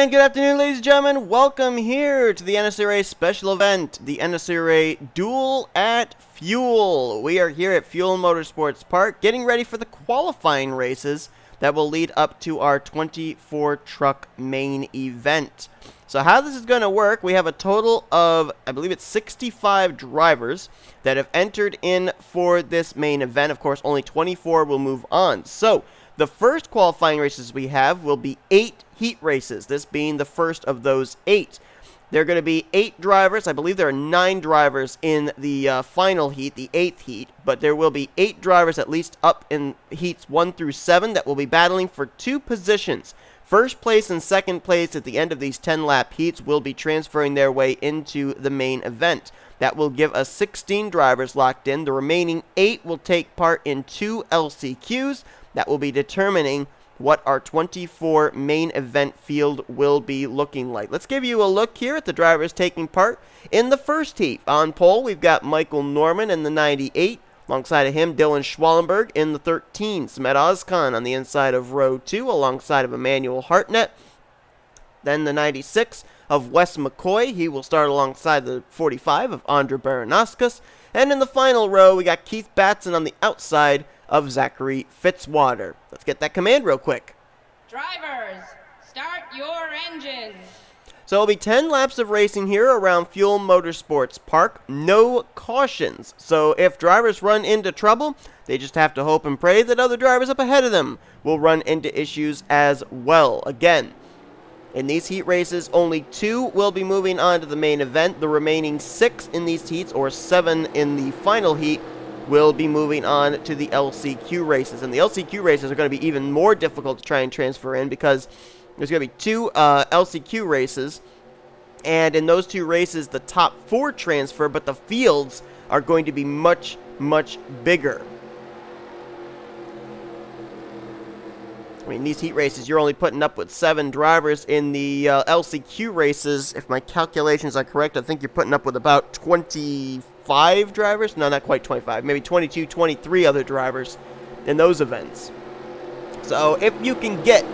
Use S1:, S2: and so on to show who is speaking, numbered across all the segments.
S1: And good afternoon, ladies and gentlemen. Welcome here to the NNSCRA special event, the NNSCRA Duel at Fuel. We are here at Fuel Motorsports Park getting ready for the qualifying races that will lead up to our 24 truck main event. So how this is going to work, we have a total of, I believe it's 65 drivers that have entered in for this main event. Of course, only 24 will move on. So the first qualifying races we have will be 8 heat races, this being the first of those 8. There are going to be 8 drivers. I believe there are 9 drivers in the final heat, the 8th heat, but there will be 8 drivers at least up in heats 1 through 7 that will be battling for 2 positions. First place and second place at the end of these 10-lap heats will be transferring their way into the main event. That will give us 16 drivers locked in. The remaining 8 will take part in 2 LCQs. That will be determining what our 24 main event field will be looking like. Let's give you a look here at the drivers taking part in the first heat. On pole, we've got Michael Norman in the 98. Alongside of him, Dylan Schwallenberg in the 13. Smet Ozkan on the inside of row 2, alongside of Emmanuel Hartnett. Then the 96 of Wes McCoy. He will start alongside the 45 of Andre Baranaskas. And in the final row, we got Keith Batson on the outside of Zachary Fitzwater. Let's get that command real quick.
S2: Drivers, start your engines.
S1: So it'll be 10 laps of racing here around Fuel Motorsports Park. No cautions. So if drivers run into trouble, they just have to hope and pray that other drivers up ahead of them will run into issues as well. Again, in these heat races, only 2 will be moving on to the main event. The remaining 6 in these heats, or 7 in the final heat, will be moving on to the LCQ races. And the LCQ races are going to be even more difficult to try and transfer in because there's going to be 2 LCQ races. And in those 2 races, the top 4 transfer, but the fields are going to be much, much bigger. I mean, these heat races, you're only putting up with 7 drivers. In the LCQ races, if my calculations are correct, I think you're putting up with about 25 drivers. No, not quite 25. Maybe 22, 23 other drivers in those events. So if you can get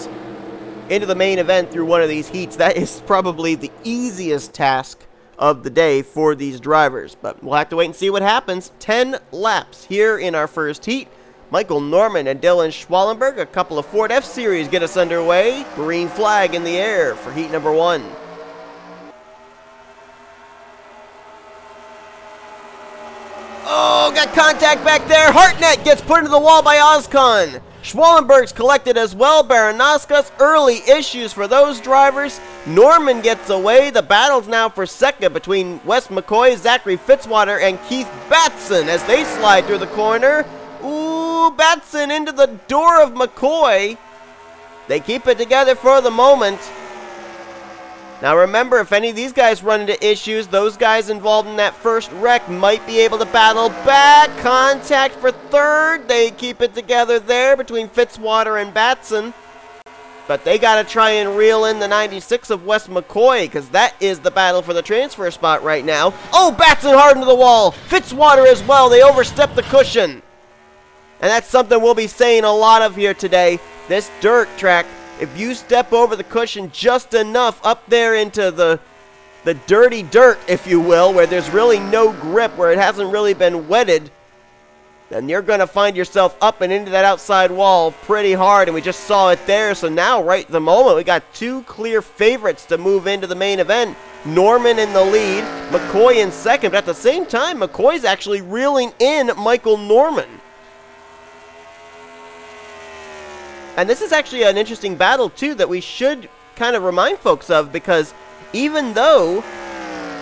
S1: into the main event through one of these heats, that is probably the easiest task of the day for these drivers. But we'll have to wait and see what happens. 10 laps here in our first heat. Michael Norman and Dylan Schwallenberg, a couple of Ford F-Series, get us underway. Green flag in the air for heat number 1. Oh, got contact back there. Hartnett gets put into the wall by Ozkan. Schwallenberg's collected as well. Baranaskas, early issues for those drivers. Norman gets away. The battle's now for second between Wes McCoy, Zachary Fitzwater, and Keith Batson as they slide through the corner. Ooh, Batson into the door of McCoy. They keep it together for the moment. Now remember, if any of these guys run into issues, those guys involved in that first wreck might be able to battle back. Contact for third. They keep it together there between Fitzwater and Batson. But they got to try and reel in the 96 of Wes McCoy, because that is the battle for the transfer spot right now. Oh, Batson hard into the wall. Fitzwater as well. They overstep the cushion. And that's something we'll be saying a lot of here today. This dirt track, if you step over the cushion just enough up there into the dirty dirt, if you will, where there's really no grip, where it hasn't really been wetted, then you're going to find yourself up and into that outside wall pretty hard, and we just saw it there. So now, right at the moment, we got 2 clear favorites to move into the main event. Norman in the lead, McCoy in second, but at the same time, McCoy's actually reeling in Michael Norman. And this is actually an interesting battle, too, that we should kind of remind folks of, because even though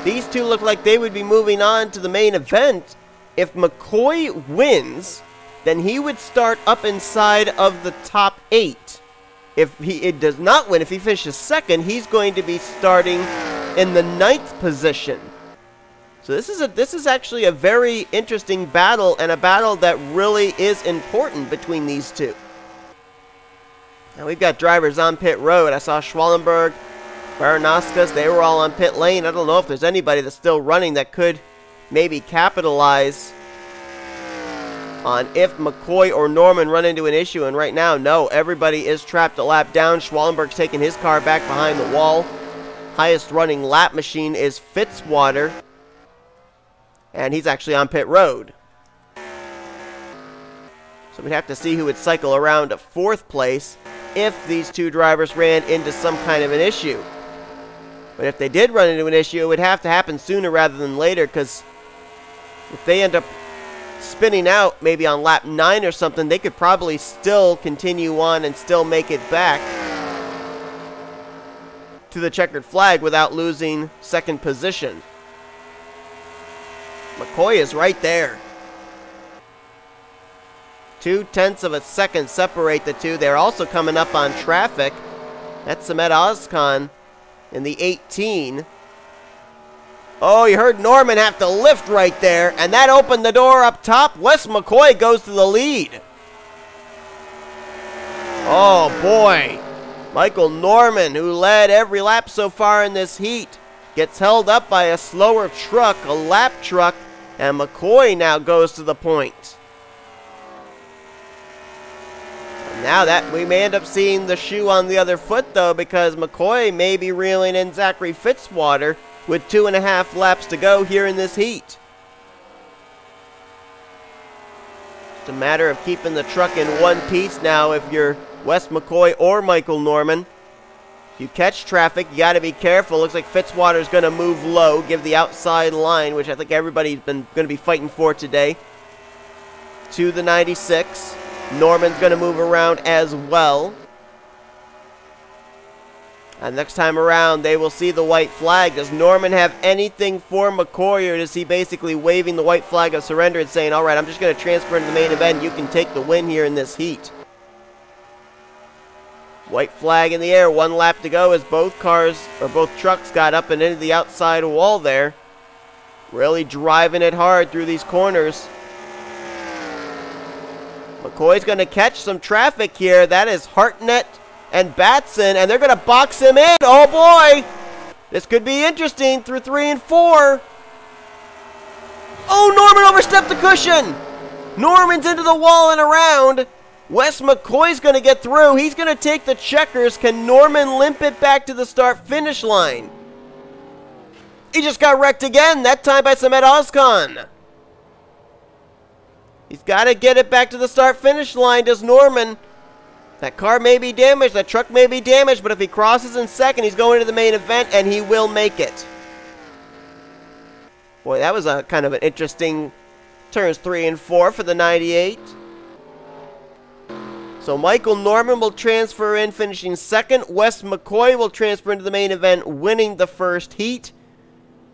S1: these 2 look like they would be moving on to the main event, if McCoy wins, then he would start up inside of the top 8. If it does not win, if he finishes second, he's going to be starting in the 9th position. So this is actually a very interesting battle, and a battle that really is important between these 2. Now we've got drivers on pit road. I saw Schwallenberg, Baranaskas, they were all on pit lane. I don't know if there's anybody that's still running that could maybe capitalize on if McCoy or Norman run into an issue. And right now, no, everybody is trapped a lap down. Schwallenberg's taking his car back behind the wall. Highest running lap machine is Fitzwater, and he's actually on pit road. So we'd have to see who would cycle around to 4th place if these two drivers ran into some kind of an issue. But if they did run into an issue, it would have to happen sooner rather than later, because if they end up spinning out maybe on lap 9 or something, they could probably still continue on and still make it back to the checkered flag without losing 2nd position. McCoy is right there. 0.2 of a second separate the two. They're also coming up on traffic. That's Samet Ozkan in the 18. Oh, you heard Norman have to lift right there, and that opened the door up top. Wes McCoy goes to the lead. Oh, boy. Michael Norman, who led every lap so far in this heat, gets held up by a slower truck, a lap truck, and McCoy now goes to the point. Now that we may end up seeing the shoe on the other foot, though, because McCoy may be reeling in Zachary Fitzwater with 2.5 laps to go here in this heat. It's a matter of keeping the truck in one piece now if you're Wes McCoy or Michael Norman. If you catch traffic, you got to be careful. Looks like Fitzwater's going to move low, give the outside line, which I think everybody's been going to be fighting for today, to the 96. Norman's going to move around as well. And next time around, they will see the white flag. Does Norman have anything for McCoy, or is he basically waving the white flag of surrender and saying, all right, I'm just going to transfer into the main event. You can take the win here in this heat. White flag in the air, 1 lap to go as both cars, or both trucks got up and into the outside wall there. Really driving it hard through these corners. McCoy's going to catch some traffic here. That is Hartnett and Batson, and they're going to box him in. Oh boy! This could be interesting through 3 and 4. Oh, Norman overstepped the cushion! Norman's into the wall and around. Wes McCoy's going to get through. He's going to take the checkers. Can Norman limp it back to the start-finish line? He just got wrecked again, that time by Samet Ozkan. He's got to get it back to the start-finish line, does Norman. That car may be damaged, that truck may be damaged, but if he crosses in 2nd, he's going to the main event, and he will make it. Boy, that was a kind of an interesting turns 3 and 4 for the 98. So Michael Norman will transfer in, finishing 2nd. Wes McCoy will transfer into the main event, winning the first heat.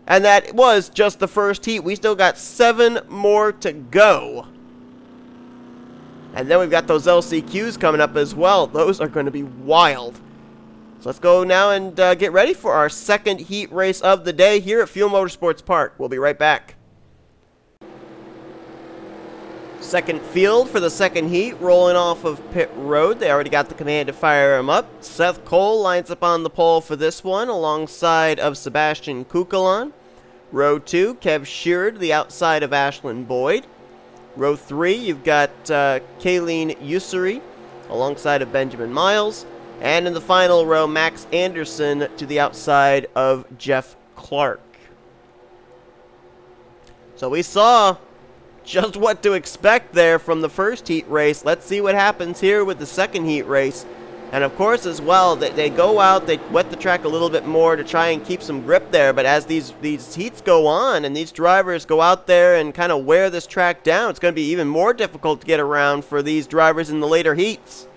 S1: And that was just the first heat. We still got 7 more to go. And then we've got those LCQs coming up as well. Those are going to be wild. So let's go now and get ready for our 2nd heat race of the day here at Fuel Motorsports Park. We'll be right back. 2nd field for the 2nd heat, rolling off of pit road. They already got the command to fire him up. Seth Cole lines up on the pole for this one, alongside of Sebastian Kukulon. Row 2, Kev Shearer to the outside of Ashlyn Boyd. Row 3, you've got Kayleen Ussery alongside of Benjamin Miles. And in the final row, Max Anderson to the outside of Jeff Clark. So we saw just what to expect there from the first heat race. Let's see what happens here with the 2nd heat race. And of course as well, they go out, they wet the track a little bit more to try and keep some grip there. But as these heats go on and these drivers go out there and kind of wear this track down, it's going to be even more difficult to get around for these drivers in the later heats.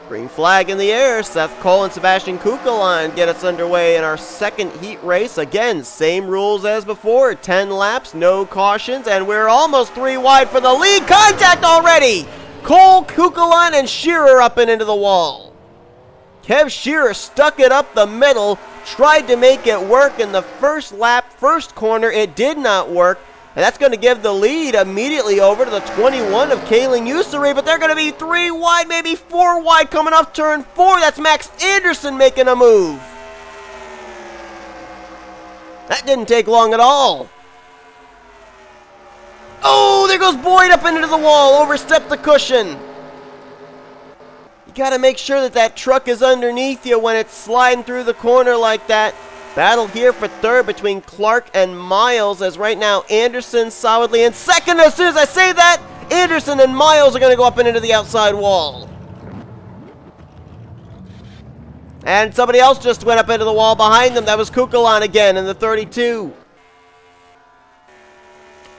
S1: Green flag in the air. Seth Cole and Sebastian Kukulon get us underway in our 2nd heat race. Again, same rules as before. 10 laps, no cautions, and we're almost 3 wide for the lead. Contact already! Cole, Kukulon, and Shearer up and into the wall. Kev Shearer stuck it up the middle, tried to make it work in the first lap, first corner. It did not work. And that's going to give the lead immediately over to the 21 of Kayleen Ussery, but they're going to be 3 wide, maybe 4 wide coming off turn 4. That's Max Anderson making a move. That didn't take long at all. Oh, there goes Boyd up into the wall. Overstepped the cushion. You got to make sure that that truck is underneath you when it's sliding through the corner like that. Battle here for third between Clark and Miles, as right now Anderson solidly in second. As soon as I say that, Anderson and Miles are going to go up and into the outside wall. And somebody else just went up into the wall behind them. That was Kukulon again in the 32.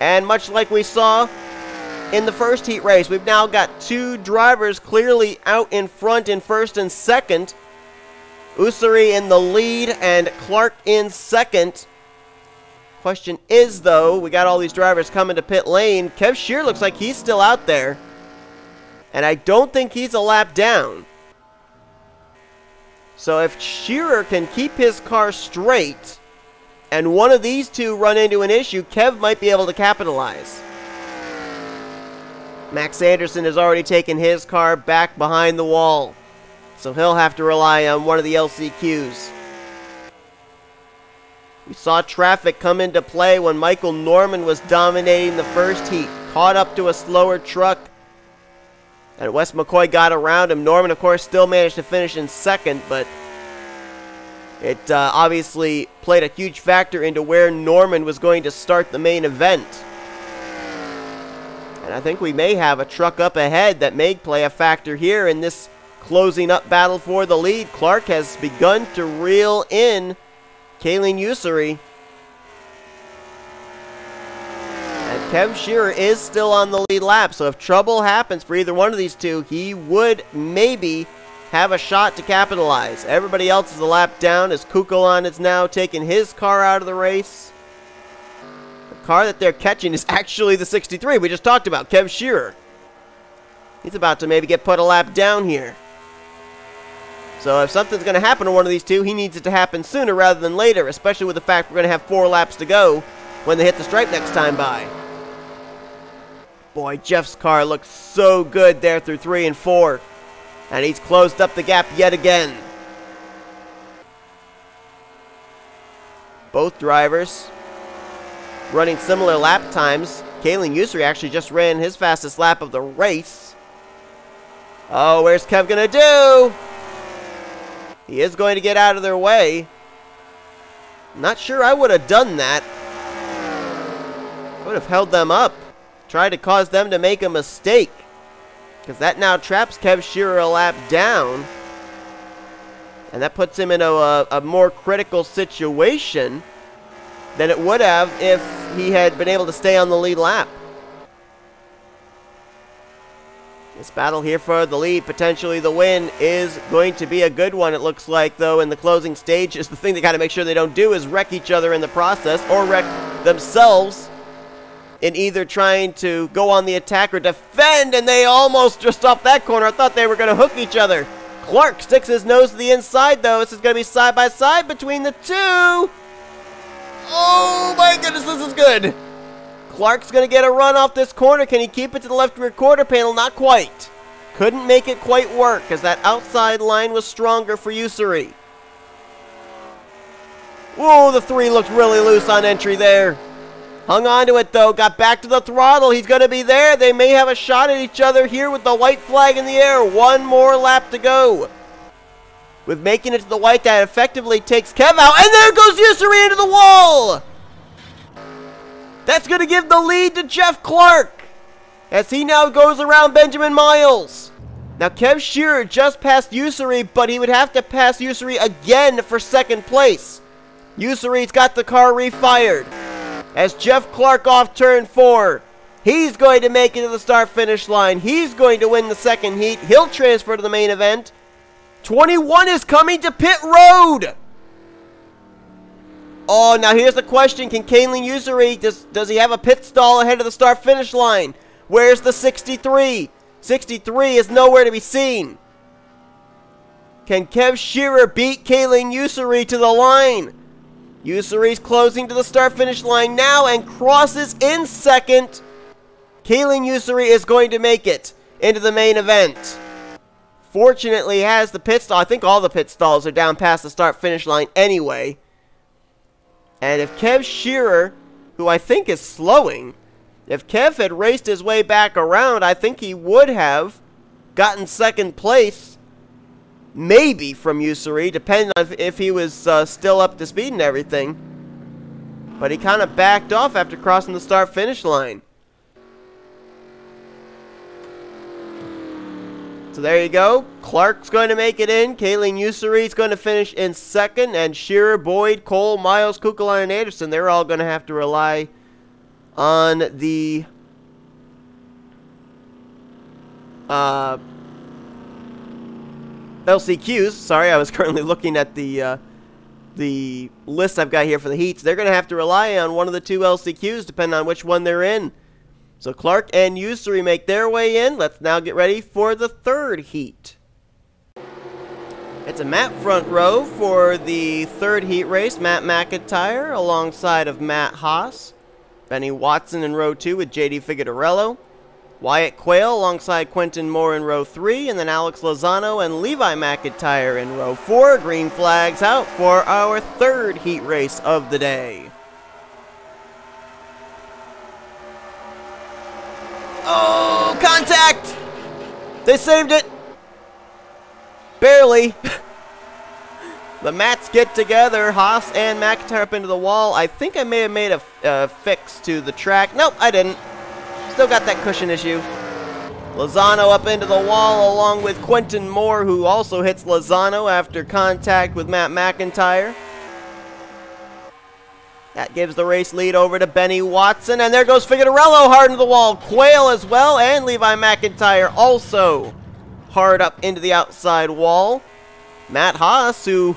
S1: And much like we saw in the first heat race, we've now got two drivers clearly out in front in first and second. Usuri in the lead and Clark in second. Question is, though, we got all these drivers coming to pit lane. Kev Shear looks like he's still out there. And I don't think he's a lap down. So if Shearer can keep his car straight, and one of these two run into an issue, Kev might be able to capitalize. Max Anderson has already taken his car back behind the wall, so he'll have to rely on one of the LCQs. We saw traffic come into play when Michael Norman was dominating the first heat, caught up to a slower truck, and Wes McCoy got around him. Norman, of course, still managed to finish in second, but it obviously played a huge factor into where Norman was going to start the main event. And I think we may have a truck up ahead that may play a factor here in this closing up battle for the lead. Clark has begun to reel in Kayleen Usuri. And Kev Shearer is still on the lead lap, so if trouble happens for either one of these two, he would maybe have a shot to capitalize. Everybody else is a lap down as Kukulon is now taking his car out of the race. The car that they're catching is actually the 63 we just talked about, Kev Shearer. He's about to maybe get put a lap down here. So if something's going to happen to one of these two, he needs it to happen sooner rather than later, especially with the fact we're going to have 4 laps to go when they hit the stripe next time by. Boy, Jeff's car looks so good there through 3 and 4. And he's closed up the gap yet again. Both drivers running similar lap times. Kayleen Usuri actually just ran his fastest lap of the race. Oh, where's Kev going to do? He is going to get out of their way. Not sure I would have done that. I would have held them up. Tried to cause them to make a mistake. Because that now traps Kev Shearer a lap down. And that puts him in a more critical situation than it would have if he had been able to stay on the lead lap. This battle here for the lead, potentially the win, is going to be a good one, it looks like, though, in the closing stages. The thing they got to make sure they don't do is wreck each other in the process, or wreck themselves in either trying to go on the attack or defend, and they almost just off that corner. I thought they were going to hook each other. Clark sticks his nose to the inside, though. This is going to be side by side between the two. Oh, my goodness, this is good. Clark's going to get a run off this corner. Can he keep it to the left rear quarter panel? Not quite. Couldn't make it quite work, as that outside line was stronger for Usuri. Whoa, the 3 looked really loose on entry there. Hung on to it, though. Got back to the throttle. He's going to be there. They may have a shot at each other here with the white flag in the air. One more lap to go. With making it to the white, that effectively takes Kev out. And there goes Usuri into the wall. That's going to give the lead to Jeff Clark, as he now goes around Benjamin Miles. Now, Kev Shearer just passed Usuri, but he would have to pass Usuri again for second place. Usuri's got the car refired. As Jeff Clark off turn 4, he's going to make it to the start-finish line. He's going to win the second heat. He'll transfer to the main event. 21 is coming to pit road. Oh, now here's the question. Can Kayleen Usuri, does he have a pit stall ahead of the start-finish line? Where's the 63? 63 is nowhere to be seen. Can Kev Shearer beat Kayleen Usuri to the line? Usuri's closing to the start-finish line now and crosses in second. Kayleen Usuri is going to make it into the main event. Fortunately, has the pit stall. I think all the pit stalls are down past the start-finish line anyway. And if Kev Shearer, who I think is slowing, If Kev had raced his way back around, I think he would have gotten second place, maybe from Usuri, depending on if he was still up to speed and everything. But he kind of backed off after crossing the start-finish line. So there you go. Clark's going to make it in. Kayleen Usuri is going to finish in second. And Shearer, Boyd, Cole, Miles, Kukalon, and Anderson, they're all going to have to rely on the LCQs. Sorry, I was currently looking at the list I've got here for the heats. They're going to have to rely on one of the two LCQs, depending on which one they're in. So Clark and Usuri make their way in. Let's now get ready for the third heat. It's a Matt front row for the third heat race. Matt McIntyre alongside of Matt Haas. Benny Watson in row 2 with JD Figueroa. Wyatt Quayle alongside Quentin Moore in row 3. And then Alex Lozano and Levi McIntyre in row 4. Green flags out for our third heat race of the day. Oh, contact! They saved it! Barely. The Mats get together. Haas and McIntyre up into the wall. I think I may have made a fix to the track. Nope, I didn't. Still got that cushion issue. Lozano up into the wall along with Quentin Moore, who also hits Lozano after contact with Matt McIntyre. That gives the race lead over to Benny Watson, and there goes Figueroa hard into the wall. Quayle as well, and Levi McIntyre also hard up into the outside wall. Matt Haas, who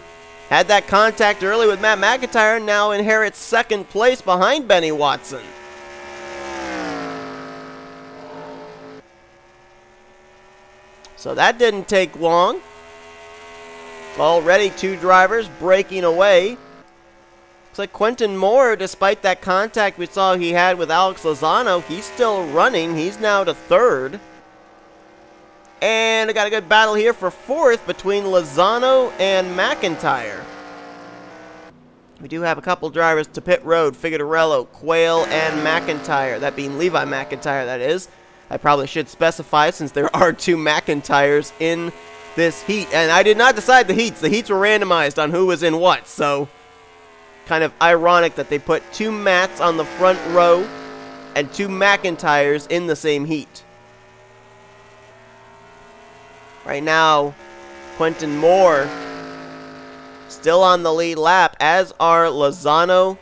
S1: had that contact early with Matt McIntyre, now inherits second place behind Benny Watson. So that didn't take long. Already two drivers breaking away. Looks like Quentin Moore, despite that contact we saw he had with Alex Lozano, he's still running. He's now to third. And I got a good battle here for fourth between Lozano and McIntyre. We do have a couple drivers to pit road. Figueroa, Quayle, and McIntyre. That being Levi McIntyre, that is. I probably should specify since there are two McIntyres in this heat. And I did not decide the heats. The heats were randomized on who was in what. So, kind of ironic that they put two Matts on the front row and two McIntyres in the same heat. Right now, Quentin Moore still on the lead lap, as are Lozano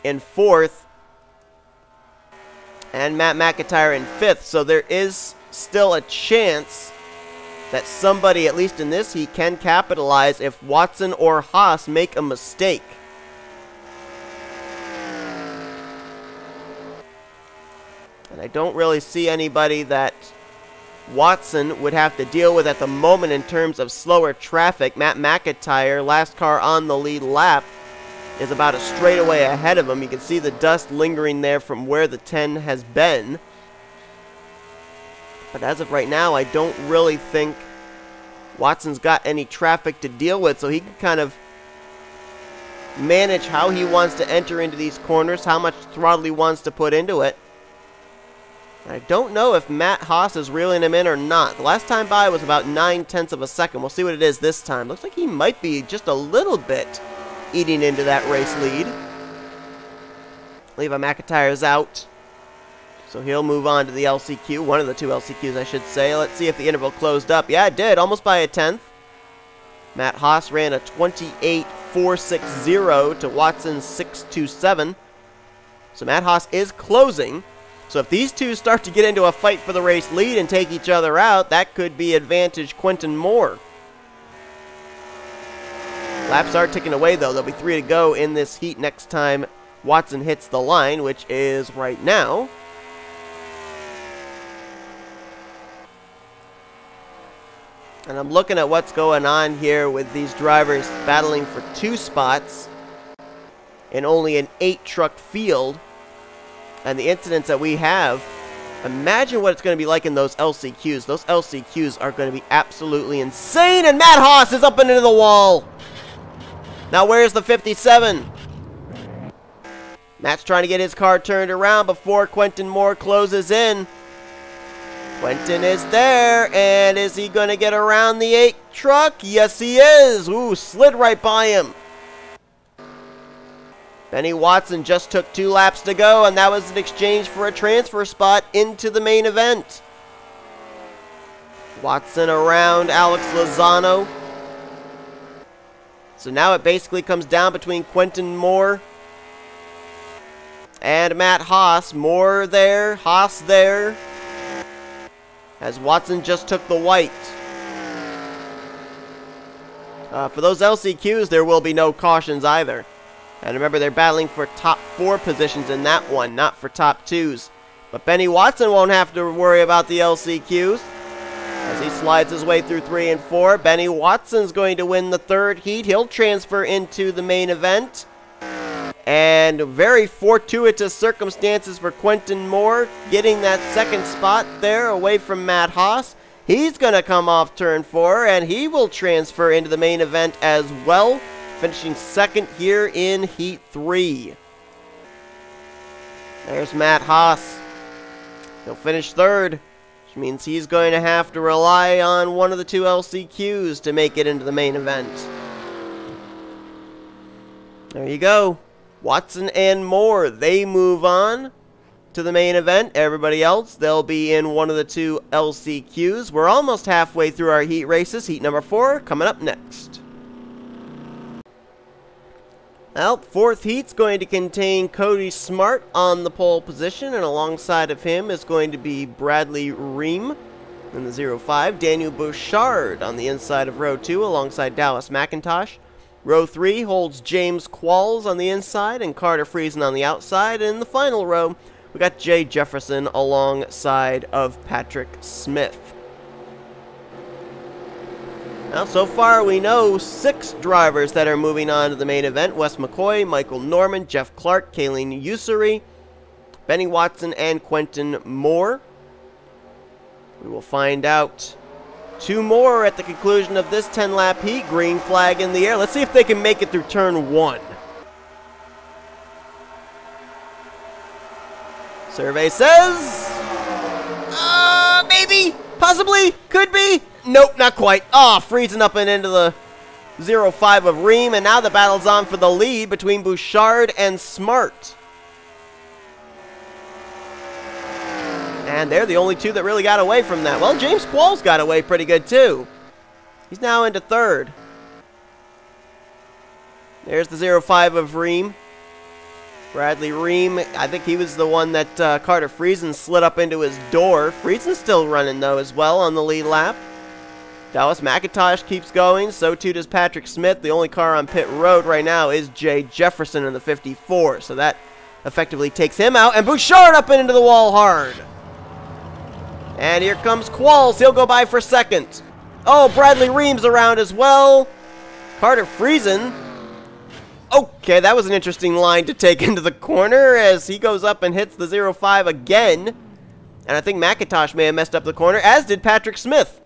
S1: in fourth and Matt McIntyre in fifth. So there is still a chance that somebody, at least in this heat, can capitalize if Watson or Haas make a mistake. And I don't really see anybody that Watson would have to deal with at the moment in terms of slower traffic. Matt McIntyre, last car on the lead lap, is about a straightaway ahead of him. You can see the dust lingering there from where the 10 has been. But as of right now, I don't really think Watson's got any traffic to deal with, so he can kind of manage how he wants to enter into these corners, how much throttle he wants to put into it. I don't know if Matt Haas is reeling him in or not. The last time by was about 9/10 of a second. We'll see what it is this time. Looks like he might be just a little bit eating into that race lead. Levi McIntyre is out, so he'll move on to the LCQ. One of the two LCQs, I should say. Let's see if the interval closed up. Yeah, it did, almost by a 10th. Matt Haas ran a 28.460 to Watson's 6.27. So Matt Haas is closing. So if these two start to get into a fight for the race lead and take each other out, that could be advantage Quentin Moore. Laps are ticking away, though. There'll be 3 to go in this heat next time Watson hits the line, which is right now. And I'm looking at what's going on here with these drivers battling for 2 spots in only an 8-truck field. And the incidents that we have, imagine what it's going to be like in those LCQs. Those LCQs are going to be absolutely insane. And Matt Haas is up and into the wall. Now where's the 57? Matt's trying to get his car turned around before Quentin Moore closes in. Quentin is there, and is he going to get around the 8 truck? Yes, he is. Ooh, slid right by him. Benny Watson just took 2 laps to go, and that was in exchange for a transfer spot into the main event. Watson around Alex Lozano. So now it basically comes down between Quentin Moore and Matt Haas. Moore there, Haas there, as Watson just took the white. For those LCQs, there will be no cautions either. And remember, they're battling for top 4 positions in that one, not for top 2s. But Benny Watson won't have to worry about the LCQs as he slides his way through 3 and 4. Benny Watson's going to win the 3rd heat. He'll transfer into the main event. And very fortuitous circumstances for Quentin Moore, getting that 2nd spot there away from Matt Haas. He's going to come off turn 4, and he will transfer into the main event as well, finishing 2nd here in Heat 3. There's Matt Haas. He'll finish 3rd, which means he's going to have to rely on one of the 2 LCQs to make it into the main event. There you go. Watson and Moore, they move on to the main event. Everybody else, they'll be in one of the 2 LCQs. We're almost halfway through our heat races. Heat number 4 coming up next. Well, 4th heat's going to contain Cody Smart on the pole position, and alongside of him is going to be Bradley Ream in the 05. Daniel Bouchard on the inside of row 2 alongside Dallas McIntosh. Row 3 holds James Qualls on the inside and Carter Friesen on the outside. And in the final row, we got Jay Jefferson alongside of Patrick Smith. Now, so far we know 6 drivers that are moving on to the main event. Wes McCoy, Michael Norman, Jeff Clark, Kayleen Ussery, Benny Watson, and Quentin Moore. We will find out 2 more at the conclusion of this 10-lap heat. Green flag in the air. Let's see if they can make it through turn 1. Survey says... maybe, possibly, could be. Nope, not quite. Oh, freezing up and into the 05 of Ream, and now the battle's on for the lead between Bouchard and Smart. And they're the only 2 that really got away from that. Well, James Qualls got away pretty good, too. He's now into 3rd. There's the 05 of Ream. Bradley Ream, I think he was the one that Carter Friesen slid up into his door. Friesen's still running, though, as well on the lead lap. Dallas McIntosh keeps going, so too does Patrick Smith. The only car on pit road right now is Jay Jefferson in the 54, so that effectively takes him out. And Bouchard up and into the wall hard. And here comes Qualls. He'll go by for 2nd. Oh, Bradley Ream's around as well. Carter Friesen. Okay, that was an interesting line to take into the corner as he goes up and hits the 05 again. And I think McIntosh may have messed up the corner, as did Patrick Smith.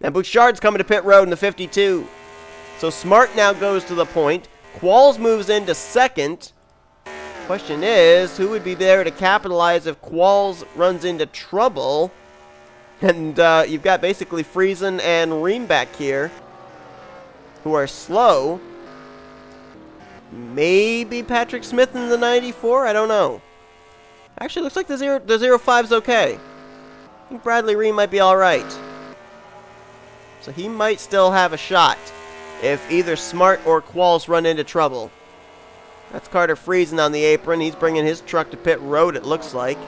S1: And Bouchard's coming to pit road in the 52. So Smart now goes to the point. Qualls moves into 2nd. Question is, who would be there to capitalize if Qualls runs into trouble? And you've got basically Friesen and Ream back here, who are slow. Maybe Patrick Smith in the 94? I don't know. Actually, looks like the 05's okay. I think Bradley Ream might be alright. So he might still have a shot if either Smart or Qualls run into trouble. That's Carter Friesen on the apron. He's bringing his truck to pit road, it looks like.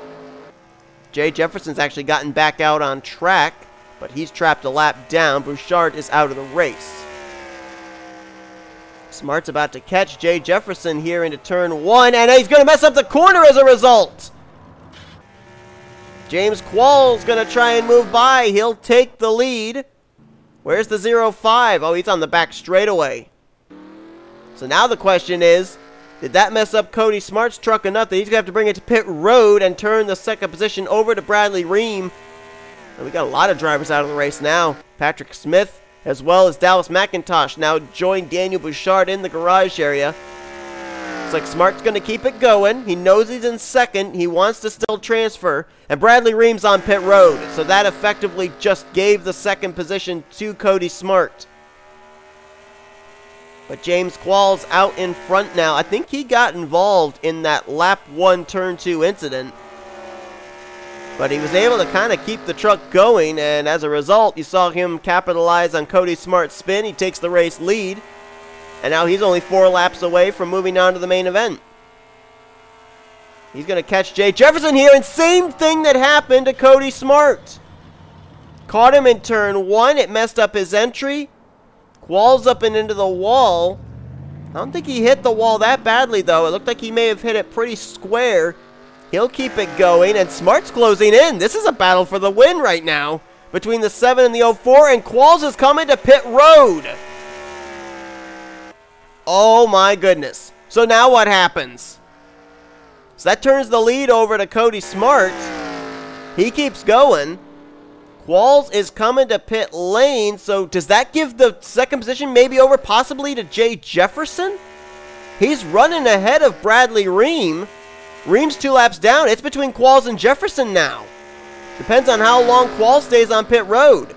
S1: Jay Jefferson's actually gotten back out on track, but he's trapped a lap down. Bouchard is out of the race. Smart's about to catch Jay Jefferson here into turn 1, and he's going to mess up the corner as a result. James Qualls going to try and move by. He'll take the lead. Where's the 05? Oh, he's on the back straightaway. So now the question is, did that mess up Cody Smart's truck enough that he's going to have to bring it to pit road and turn the 2nd position over to Bradley Ream? And we got a lot of drivers out of the race now. Patrick Smith, as well as Dallas McIntosh, now join Daniel Bouchard in the garage area. Looks like Smart's going to keep it going. He knows he's in second. He wants to still transfer. And Bradley Ream's on pit road. So that effectively just gave the second position to Cody Smart. But James Qualls out in front now. I think he got involved in that lap 1, turn 2 incident. But he was able to kind of keep the truck going. And as a result, you saw him capitalize on Cody Smart's spin. He takes the race lead. And now he's only 4 laps away from moving on to the main event. He's going to catch Jay Jefferson here, and same thing that happened to Cody Smart. Caught him in turn 1. It messed up his entry. Qualls up and into the wall. I don't think he hit the wall that badly, though. It looked like he may have hit it pretty square. He'll keep it going, and Smart's closing in. This is a battle for the win right now between the 7 and the 04, and Qualls is coming to pit road. Oh my goodness. So now what happens? So that turns the lead over to Cody Smart. He keeps going. Qualls is coming to pit lane. So does that give the second position maybe over possibly to Jay Jefferson? He's running ahead of Bradley Ream. Ream's 2 laps down. It's between Qualls and Jefferson now. Depends on how long Qualls stays on pit road.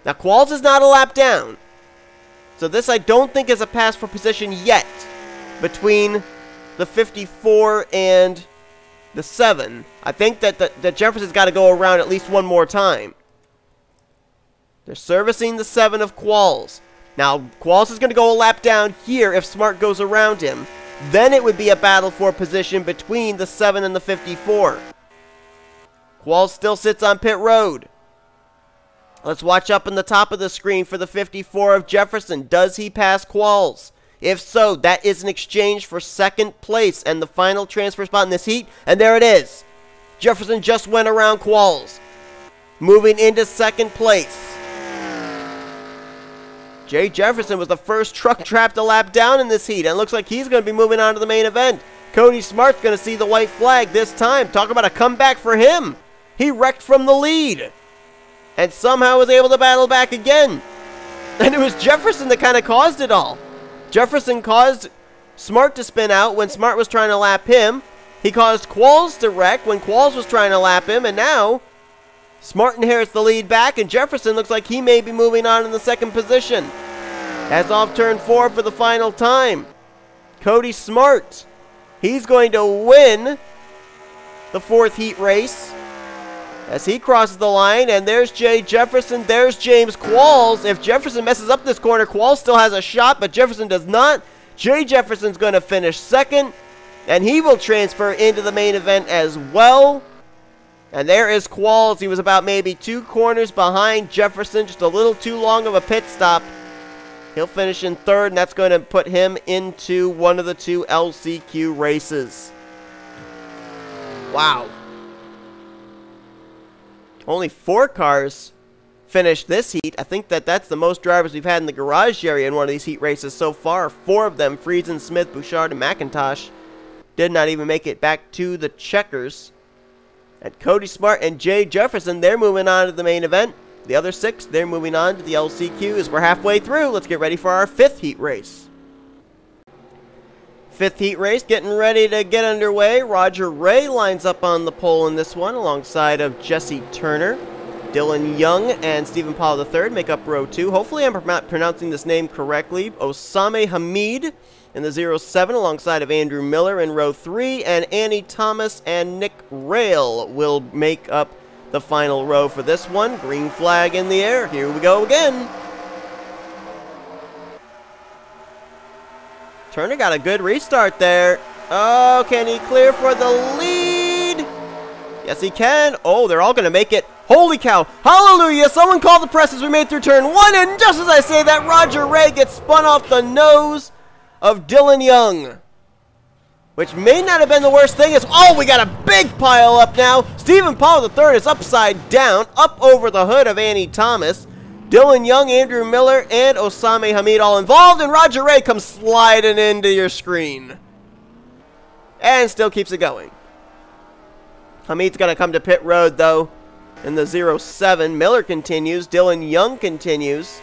S1: Now Qualls is not a lap down. So this I don't think is a pass for position yet between the 54 and the 7. I think that Jefferson's got to go around at least one more time. They're servicing the 7 of Qualls. Now, Qualls is going to go a lap down here if Smart goes around him. Then it would be a battle for position between the 7 and the 54. Qualls still sits on pit road. Let's watch up in the top of the screen for the 54 of Jefferson. Does he pass Qualls? If so, that is an exchange for second place and the final transfer spot in this heat. And there it is. Jefferson just went around Qualls, moving into second place. Jay Jefferson was the first truck trapped a lap down in this heat, and it looks like he's going to be moving on to the main event. Cody Smart's going to see the white flag this time. Talk about a comeback for him. He wrecked from the lead and somehow was able to battle back again. And it was Jefferson that kind of caused it all. Jefferson caused Smart to spin out when Smart was trying to lap him. He caused Qualls to wreck when Qualls was trying to lap him. And now, Smart inherits the lead back, and Jefferson looks like he may be moving on in the second position. As off turn 4 for the final time, Cody Smart, he's going to win the 4th heat race as he crosses the line. And there's Jay Jefferson, there's James Qualls. If Jefferson messes up this corner, Qualls still has a shot, but Jefferson does not. Jay Jefferson's going to finish second, and he will transfer into the main event as well. And there is Qualls. He was about maybe 2 corners behind Jefferson, just a little too long of a pit stop. He'll finish in 3rd, and that's going to put him into one of the 2 LCQ races. Wow. Only 4 cars finished this heat. I think that's the most drivers we've had in the garage area in one of these heat races so far. 4 of them, Friesen, Smith, Bouchard, and McIntosh, did not even make it back to the checkers. And Cody Smart and Jay Jefferson, they're moving on to the main event. The other 6, they're moving on to the LCQ as we're halfway through. Let's get ready for our 5th heat race. 5th heat race getting ready to get underway. Roger Ray lines up on the pole in this one alongside of Jesse Turner. Dylan Young and Stephen Paul III make up row 2. Hopefully I'm pronouncing this name correctly. Osame Hamid in the 07 alongside of Andrew Miller in row 3. And Annie Thomas and Nick Rail will make up the final row for this one. Green flag in the air. Here we go again. Turner got a good restart there. Oh, can he clear for the lead? Yes, he can. Oh, they're all going to make it. Holy cow. Hallelujah. Someone call the press as we made through turn 1. And just as I say that, Roger Ray gets spun off the nose of Dylan Young, which may not have been the worst thing. Oh, we got a big pile up now. Stephen Paul III is upside down, up over the hood of Annie Thomas. Dylan Young, Andrew Miller, and Osame Hamid all involved, and Roger Ray comes sliding into your screen. And still keeps it going. Hamid's going to come to pit road, though, in the 07. Miller continues. Dylan Young continues.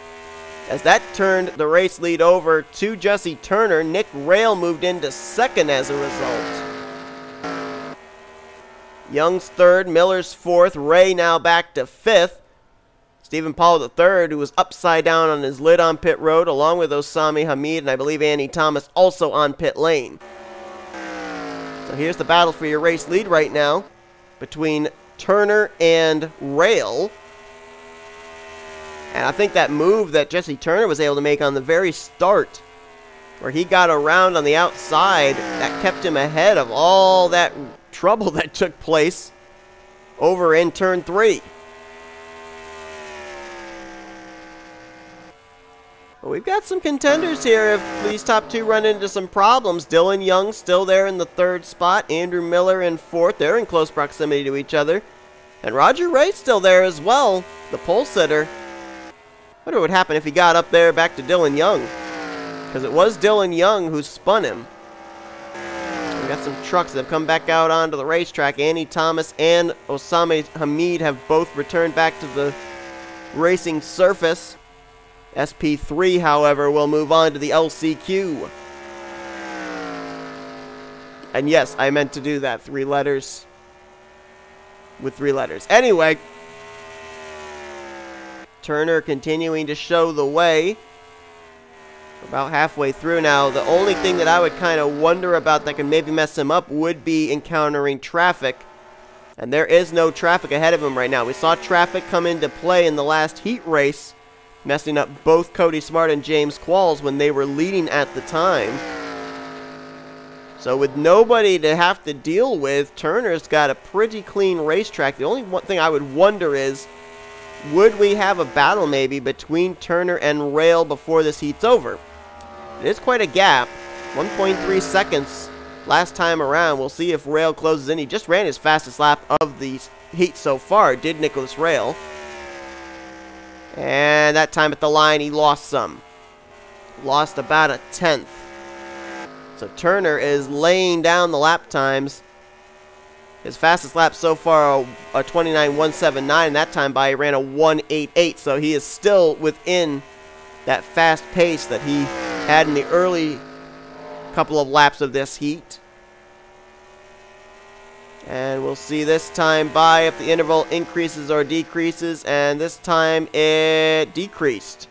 S1: As that turned the race lead over to Jesse Turner, Nick Rail moved into second as a result. Young's third, Miller's fourth, Ray now back to fifth. Stephen Paul III, who was upside down on his lid on pit road, along with Osami Hamid and I believe Andy Thomas, also on pit lane. So here's the battle for your race lead right now between Turner and Rail. And I think that move that Jesse Turner was able to make on the very start, where he got around on the outside, that kept him ahead of all that trouble that took place over in turn 3. But we've got some contenders here if these top two run into some problems. Dylan Young still there in the third spot. Andrew Miller in fourth. They're in close proximity to each other. And Roger Ray still there as well, the pole sitter. I wonder what would happen if he got up there back to Dylan Young, because it was Dylan Young who spun him. We got some trucks that have come back out onto the racetrack. Andy Thomas and Osama Hamid have both returned back to the racing surface. SP3, however, will move on to the LCQ. And yes, I meant to do that. 3 letters with 3 letters. Anyway, Turner continuing to show the way. About halfway through now. The only thing that I would kind of wonder about that could maybe mess him up would be encountering traffic. And there is no traffic ahead of him right now. We saw traffic come into play in the last heat race, messing up both Cody Smart and James Qualls when they were leading at the time. So with nobody to have to deal with, Turner's got a pretty clean racetrack. The only one thing I would wonder is, would we have a battle maybe between Turner and Rail before this heat's over? It is quite a gap, 1.3 seconds last time around. We'll see if Rail closes in. He just ran his fastest lap of the heat so far, did Nicholas Rail. And that time at the line, he lost some. Lost about a tenth. So Turner is laying down the lap times. His fastest lap so far, a 29.179, and that time by he ran a 1.88, so he is still within that fast pace that he had in the early couple of laps of this heat. And we'll see this time by if the interval increases or decreases, and this time it decreased.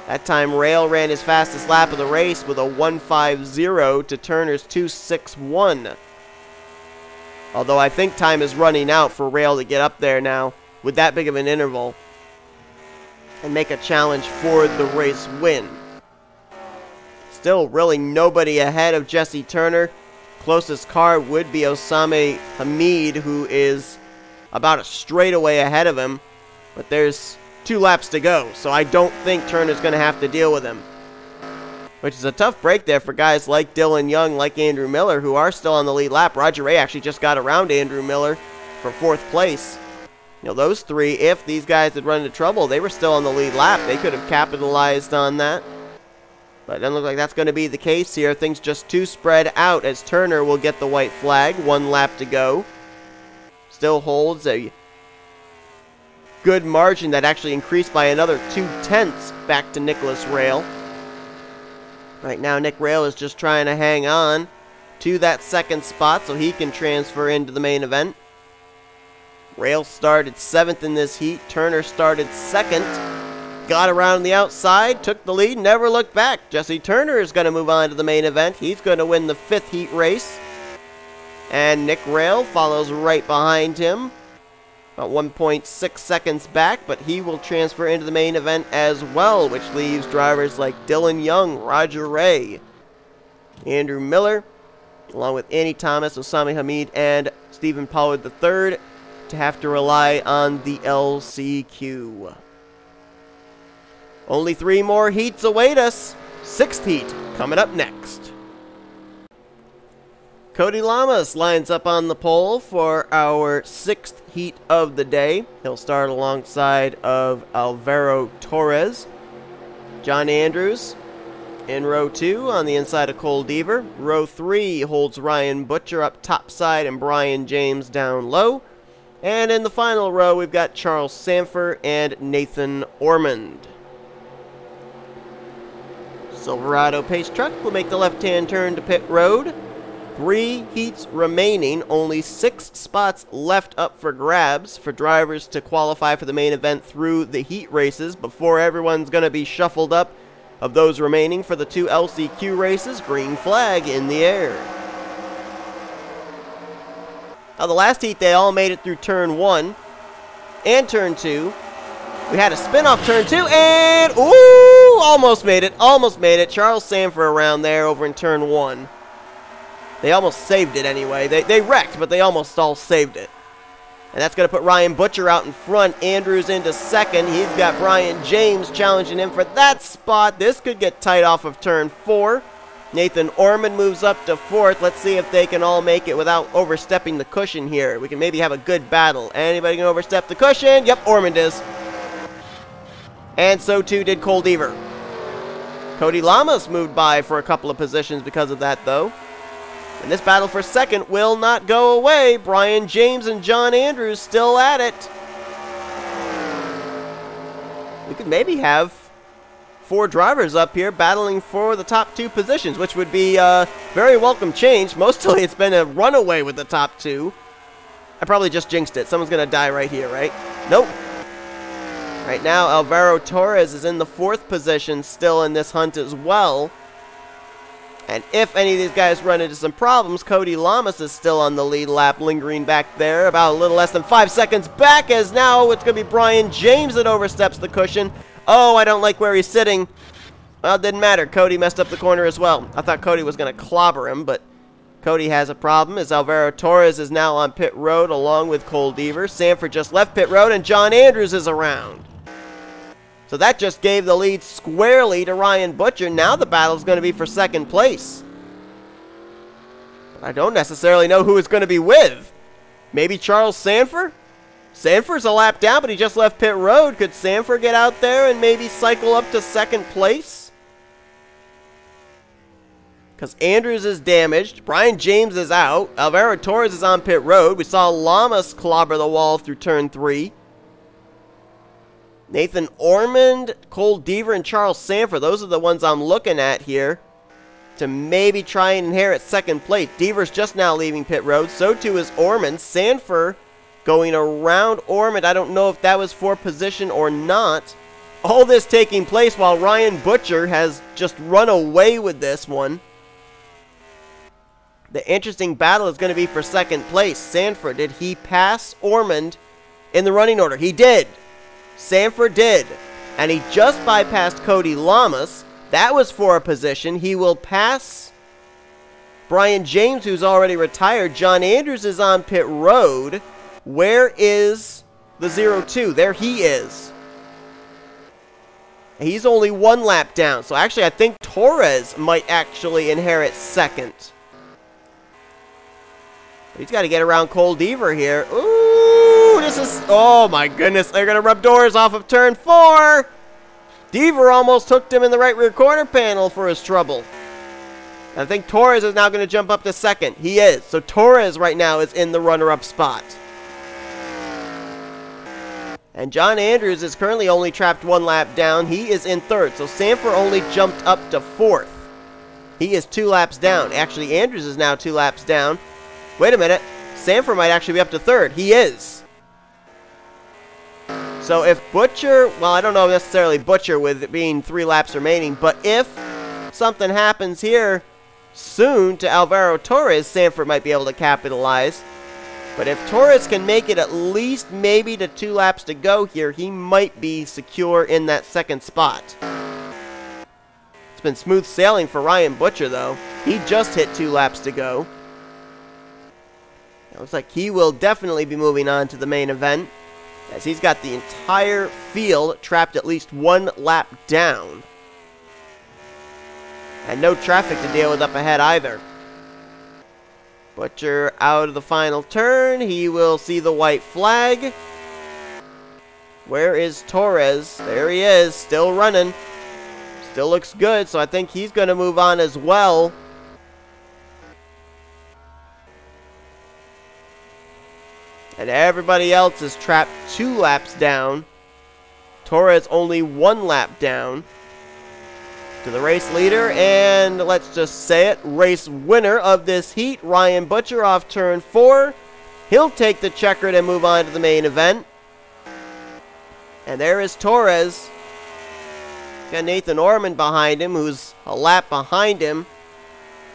S1: That time Rail ran his fastest lap of the race with a 1.50 to Turner's 2.61. Although I think time is running out for Rail to get up there now with that big of an interval and make a challenge for the race win. Still really nobody ahead of Jesse Turner. Closest car would be Osama Hamid, who is about a straightaway ahead of him. But there's 2 laps to go, so I don't think Turner's going to have to deal with him. Which is a tough break there for guys like Dylan Young, like Andrew Miller, who are still on the lead lap. Roger Ray actually just got around Andrew Miller for 4th place. You know, those 3, if these guys had run into trouble, they were still on the lead lap. They could have capitalized on that. But it doesn't look like that's going to be the case here. Things just too spread out as Turner will get the white flag. 1 lap to go. Still holds a good margin that actually increased by another 0.2 back to Nicholas Rail. Right now, Nick Rail is just trying to hang on to that 2nd spot so he can transfer into the main event. Rail started 7th in this heat. Turner started 2nd. Got around the outside, took the lead, never looked back. Jesse Turner is going to move on to the main event. He's going to win the 5th heat race. And Nick Rail follows right behind him. About 1.6 seconds back, but he will transfer into the main event as well, which leaves drivers like Dylan Young, Roger Ray, Andrew Miller, along with Andy Thomas, Osama Hamid, and Stephen Pollard III to have to rely on the LCQ. Only 3 more heats await us. 6th heat coming up next. Cody Lamas lines up on the pole for our 6th heat of the day. He'll start alongside of Alvaro Torres. John Andrews in row 2 on the inside of Cole Deaver. Row 3 holds Ryan Butcher up topside and Brian James down low. And in the final row, we've got Charles Sanford and Nathan Ormond. Silverado Pace Truck will make the left-hand turn to pit road. 3 heats remaining, only 6 spots left up for grabs for drivers to qualify for the main event through the heat races before everyone's going to be shuffled up of those remaining for the 2 LCQ races. Green flag in the air. Now, the last heat, they all made it through turn 1 and turn 2. We had a spin-off turn 2, and, ooh, almost made it. Charles Sanford around there over in turn 1. They almost saved it anyway. They wrecked, but they almost all saved it. And that's going to put Ryan Butcher out in front. Andrews into second. He's got Brian James challenging him for that spot. This could get tight off of turn 4. Nathan Ormond moves up to 4th. Let's see if they can all make it without overstepping the cushion here. We can maybe have a good battle. Anybody can overstep the cushion? Yep, Ormond is. And so too did Cole Deaver. Cody Lamas moved by for a couple of positions because of that, though. And this battle for second will not go away. Brian James and John Andrews still at it. We could maybe have 4 drivers up here battling for the top 2 positions, which would be a very welcome change. Mostly it's been a runaway with the top 2. I probably just jinxed it. Someone's going to die right here, right? Nope. Right now, Alvaro Torres is in the 4th position, still in this hunt as well. And if any of these guys run into some problems, Cody Lamas is still on the lead lap, lingering back there, about a little less than 5 seconds back, as now it's going to be Brian James that oversteps the cushion. Oh, I don't like where he's sitting. Well, it didn't matter. Cody messed up the corner as well. I thought Cody was going to clobber him, but Cody has a problem as Alvaro Torres is now on pit road along with Cole Deaver. Sanford just left pit road, and John Andrews is around. So that just gave the lead squarely to Ryan Butcher. Now the battle's going to be for second place. But I don't necessarily know who it's going to be with. Maybe Charles Sanford? Sanford's a lap down, but he just left pit road. Could Sanford get out there and maybe cycle up to second place? Because Andrews is damaged. Brian James is out. Alvaro Torres is on pit road. We saw Lamas clobber the wall through turn 3. Nathan Ormond, Cole Deaver, and Charles Sanford. Those are the ones I'm looking at here to maybe try and inherit second place. Deaver's just now leaving pit road. So too is Ormond. Sanford going around Ormond. I don't know if that was for position or not. All this taking place while Ryan Butcher has just run away with this one. The interesting battle is going to be for second place. Sanford, did he pass Ormond in the running order? He did. Sanford did. And he just bypassed Cody Lamas. That was for a position. He will pass Brian James, who's already retired. John Andrews is on pit road. Where is the 0-2? There he is. He's only 1 lap down. So actually, I think Torres might actually inherit second. He's got to get around Cole Deaver here. Ooh, this is... Oh, my goodness. They're going to rub doors off of turn 4. Deaver almost hooked him in the right rear quarter panel for his trouble. I think Torres is now going to jump up to second. He is. So Torres right now is in the runner-up spot. And John Andrews is currently only trapped 1 lap down. He is in 3rd. So Sanford only jumped up to 4th. He is 2 laps down. Actually, Andrews is now 2 laps down. Wait a minute. Sanford might actually be up to 3rd. He is. So if Butcher, well, I don't know necessarily Butcher with it being 3 laps remaining, but if something happens here soon to Alvaro Torres, Sanford might be able to capitalize. But if Torres can make it at least maybe to 2 laps to go here, he might be secure in that second spot. It's been smooth sailing for Ryan Butcher, though. He just hit 2 laps to go. It looks like he will definitely be moving on to the main event, as he's got the entire field trapped at least 1 lap down. And no traffic to deal with up ahead either. Butcher out of the final turn. He will see the white flag. Where is Torres? There he is, still running. Still looks good, so I think he's going to move on as well. And everybody else is trapped 2 laps down. Torres only 1 lap down. To the race leader, and let's just say it, race winner of this heat, Ryan Butcher off turn 4. He'll take the checkered and move on to the main event. And there is Torres. Got Nathan Orman behind him, who's a lap behind him.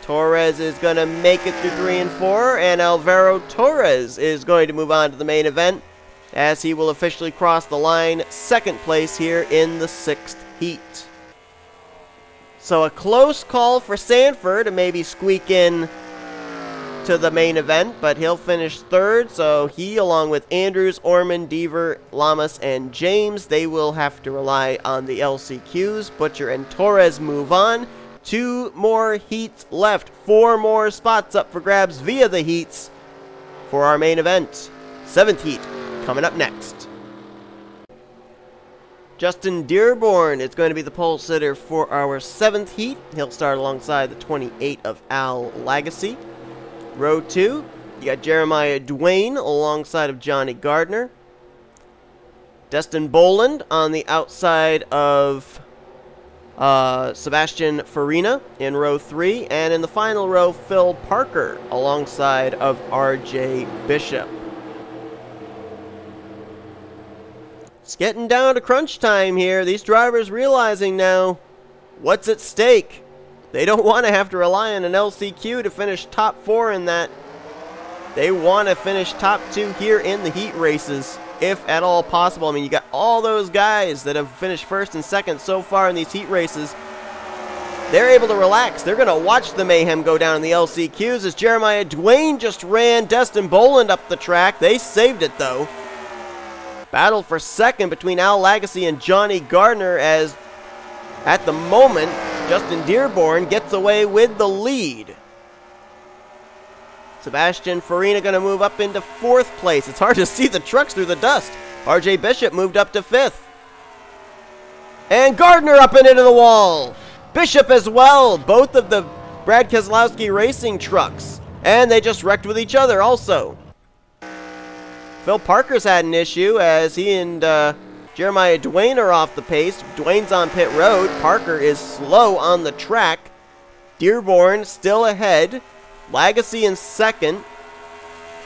S1: Torres is going to make it through 3 and 4, and Alvaro Torres is going to move on to the main event as he will officially cross the line, 2nd place here in the 6th heat. So a close call for Sanford to maybe squeak in to the main event, but he'll finish 3rd, so he, along with Andrews, Orman, Deaver, Lamas, and James, they will have to rely on the LCQs. Butcher and Torres move on. 2 more heats left. 4 more spots up for grabs via the heats for our main event. 7th heat coming up next. Justin Dearborn is going to be the pole sitter for our 7th heat. He'll start alongside the 28 of Al Lagasse. Row 2, you got Jeremiah Duane alongside of Johnny Gardner. Destin Boland on the outside of Sebastian Farina in row 3. And in the final row, Phil Parker alongside of RJ Bishop. It's getting down to crunch time here. These drivers realizing now what's at stake. They don't want to have to rely on an LCQ to finish top 4 in that. They want to finish top 2 here in the heat races, if at all possible. I mean, you got all those guys that have finished 1st and 2nd so far in these heat races. They're able to relax. They're going to watch the mayhem go down in the LCQs as Jeremiah Duane just ran Destin Boland up the track. They saved it, though. Battle for 2nd between Al Lagasse and Johnny Gardner as, at the moment, Justin Dearborn gets away with the lead. Sebastian Farina going to move up into 4th place. It's hard to see the trucks through the dust. RJ Bishop moved up to 5th. And Gardner up and into the wall. Bishop as well. Both of the Brad Keselowski Racing trucks. And they just wrecked with each other also. Phil Parker's had an issue as he and Jeremiah Duane are off the pace. Duane's on pit road. Parker is slow on the track. Dearborn still ahead. Lagasse in 2nd.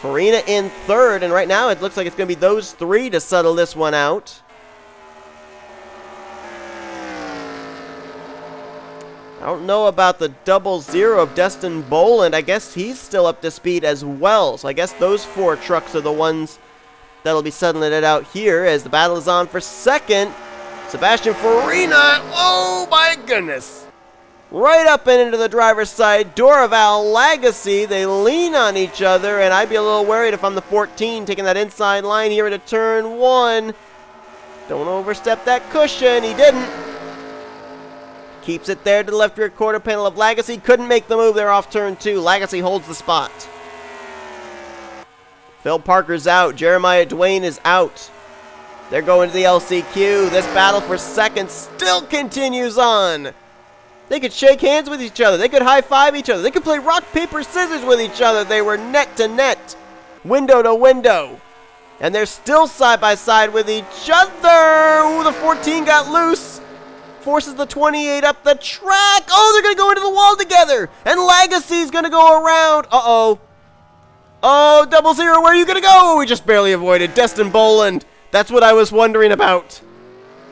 S1: Farina in 3rd. And right now it looks like it's going to be those 3 to settle this one out. I don't know about the 00 of Destin Boland. I guess he's still up to speed as well. So I guess those 4 trucks are the ones that'll be settling it out here as the battle is on for 2nd. Sebastian Farina, oh my goodness. Right up and into the driver's side door of Al Lagasse. They lean on each other, and I'd be a little worried if I'm the 14 taking that inside line here into turn 1. Don't overstep that cushion. He didn't. Keeps it there to the left rear quarter panel of Lagasse. Couldn't make the move there off turn 2. Lagasse holds the spot. Phil Parker's out. Jeremiah Duane is out. They're going to the LCQ. This battle for 2nd still continues on. They could shake hands with each other. They could high-five each other. They could play rock, paper, scissors with each other. They were net to net, window to window. And they're still side by side with each other. Ooh, the 14 got loose. Forces the 28 up the track. Oh, they're going to go into the wall together. And Lagasse's going to go around. Uh-oh. Oh, 00, where are you going to go? We just barely avoided Destin Boland. That's what I was wondering about.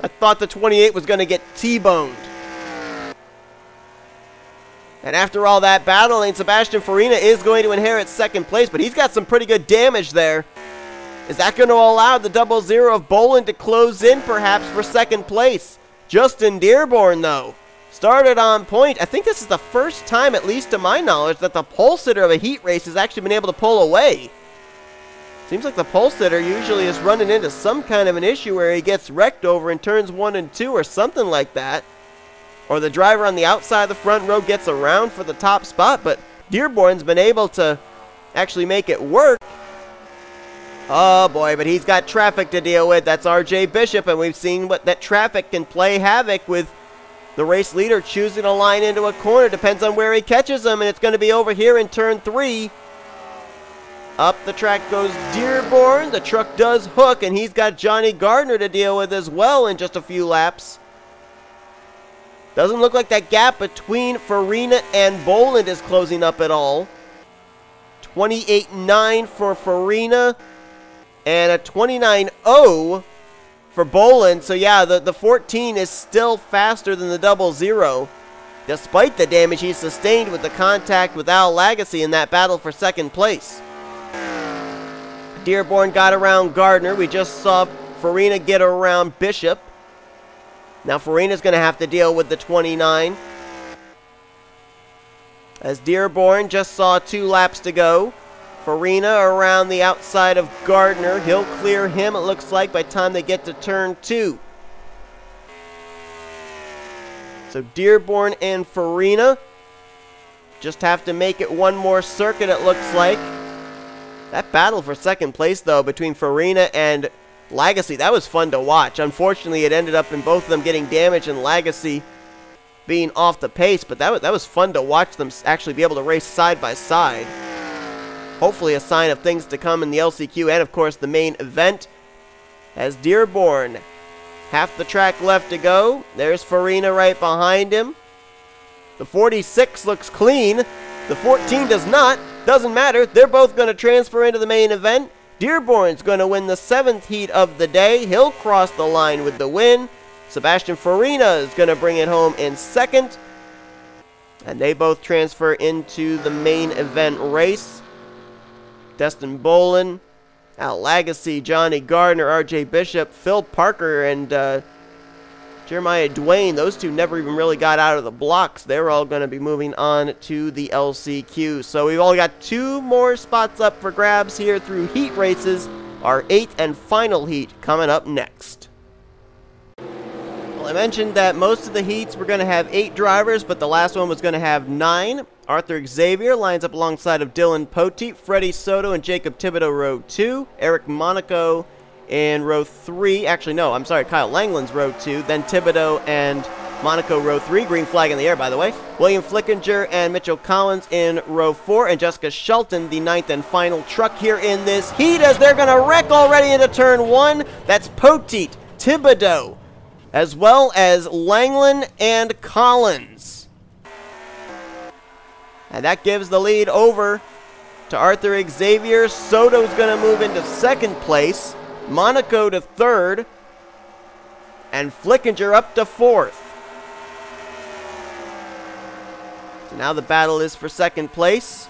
S1: I thought the 28 was going to get T-boned. And after all that battling, Sebastian Farina is going to inherit 2nd place, but he's got some pretty good damage there. Is that going to allow the 00 of Boland to close in, perhaps, for 2nd place? Justin Dearborn, though, started on point. I think this is the first time, at least to my knowledge, that the pole sitter of a heat race has actually been able to pull away. Seems like the pole sitter usually is running into some kind of an issue where he gets wrecked over in turns 1 and 2 or something like that. Or the driver on the outside of the front row gets around for the top spot, but Dearborn's been able to actually make it work. Oh boy, but he's got traffic to deal with. That's RJ Bishop, and we've seen what that traffic can play havoc with the race leader choosing to line into a corner. Depends on where he catches him, and it's going to be over here in turn 3. Up the track goes Dearborn. The truck does hook, and he's got Johnny Gardner to deal with as well in just a few laps. Doesn't look like that gap between Farina and Boland is closing up at all. 28.9 for Farina and a 29.0 for Boland. So yeah, the 14 is still faster than the 00, despite the damage he sustained with the contact with Al Lagasse in that battle for second place. Dearborn got around Gardner. We just saw Farina get around Bishop. Now Farina's going to have to deal with the 29. As Dearborn just saw 2 laps to go. Farina around the outside of Gardner. He'll clear him, it looks like, by the time they get to turn 2. So Dearborn and Farina just have to make it one more circuit, it looks like. That battle for second place, though, between Farina and Lagasse, that was fun to watch. Unfortunately, it ended up in both of them getting damaged and Lagasse being off the pace, but that was fun to watch them actually be able to race side by side. Hopefully a sign of things to come in the LCQ and, of course, the main event. As Dearborn, half the track left to go. There's Farina right behind him. The 46 looks clean. The 14 does not. Doesn't matter. They're both going to transfer into the main event. Dearborn's going to win the 7th heat of the day. He'll cross the line with the win. Sebastian Farina is going to bring it home in second. And they both transfer into the main event race. Destin Boland, Al Lagasse, Johnny Gardner, RJ Bishop, Phil Parker, and Jeremiah Dwayne. Those two never even really got out of the blocks. They're all going to be moving on to the LCQ. So we've only got 2 more spots up for grabs here through heat races. Our 8th and final heat coming up next. Well, I mentioned that most of the heats were going to have 8 drivers, but the last one was going to have 9. Arthur Xavier lines up alongside of Dylan Poteet, Freddie Soto, and Jacob Thibodeau row 2. Eric Monaco in row 3. Actually, no, I'm sorry, Kyle Langland's row 2. Then Thibodeau and Monaco row 3. Green flag in the air, by the way. William Flickinger and Mitchell Collins in row 4. And Jessica Shelton, the 9th and final truck here in this heat, as they're going to wreck already into turn 1. That's Poteet, Thibodeau, as well as Langland and Collins. And that gives the lead over to Arthur Xavier. Soto's going to move into second place. Monaco to third. And Flickinger up to fourth. So now the battle is for second place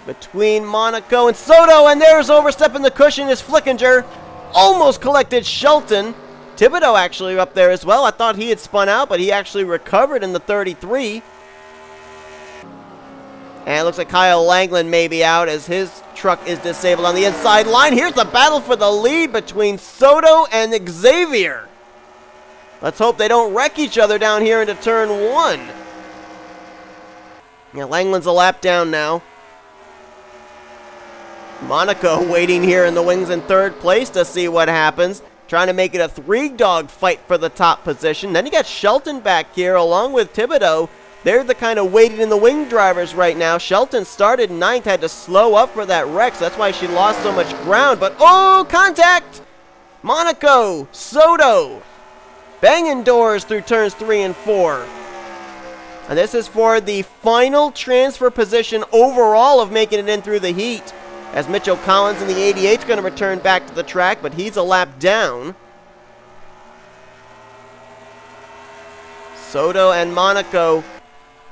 S1: between Monaco and Soto. And there's overstepping the cushion is Flickinger. Almost collected Shelton. Thibodeau actually up there as well. I thought he had spun out, but he actually recovered in the 33. And it looks like Kyle Langland may be out as his truck is disabled on the inside line. Here's the battle for the lead between Soto and Xavier. Let's hope they don't wreck each other down here into turn 1. Yeah, Langland's a lap down now. Monaco waiting here in the wings in third place to see what happens. Trying to make it a 3-dog fight for the top position. Then you got Shelton back here along with Thibodeau. They're the kind of waiting in the wing drivers right now. Shelton started 9th, had to slow up for that wreck, so that's why she lost so much ground. But, oh, contact! Monaco, Soto, banging doors through turns 3 and 4. And this is for the final transfer position overall of making it in through the heat. As Mitchell Collins in the 88 is going to return back to the track, but he's a lap down. Soto and Monaco,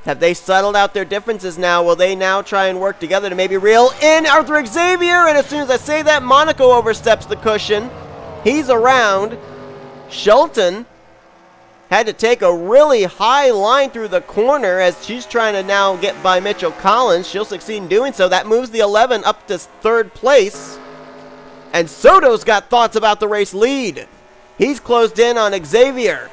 S1: have they settled out their differences now? Will they now try and work together to maybe reel in Arthur Xavier? And as soon as I say that, Monaco oversteps the cushion. He's around. Shelton had to take a really high line through the corner as she's trying to now get by Mitchell Collins. She'll succeed in doing so. That moves the 11 up to third place. And Soto's got thoughts about the race lead. He's closed in on Xavier.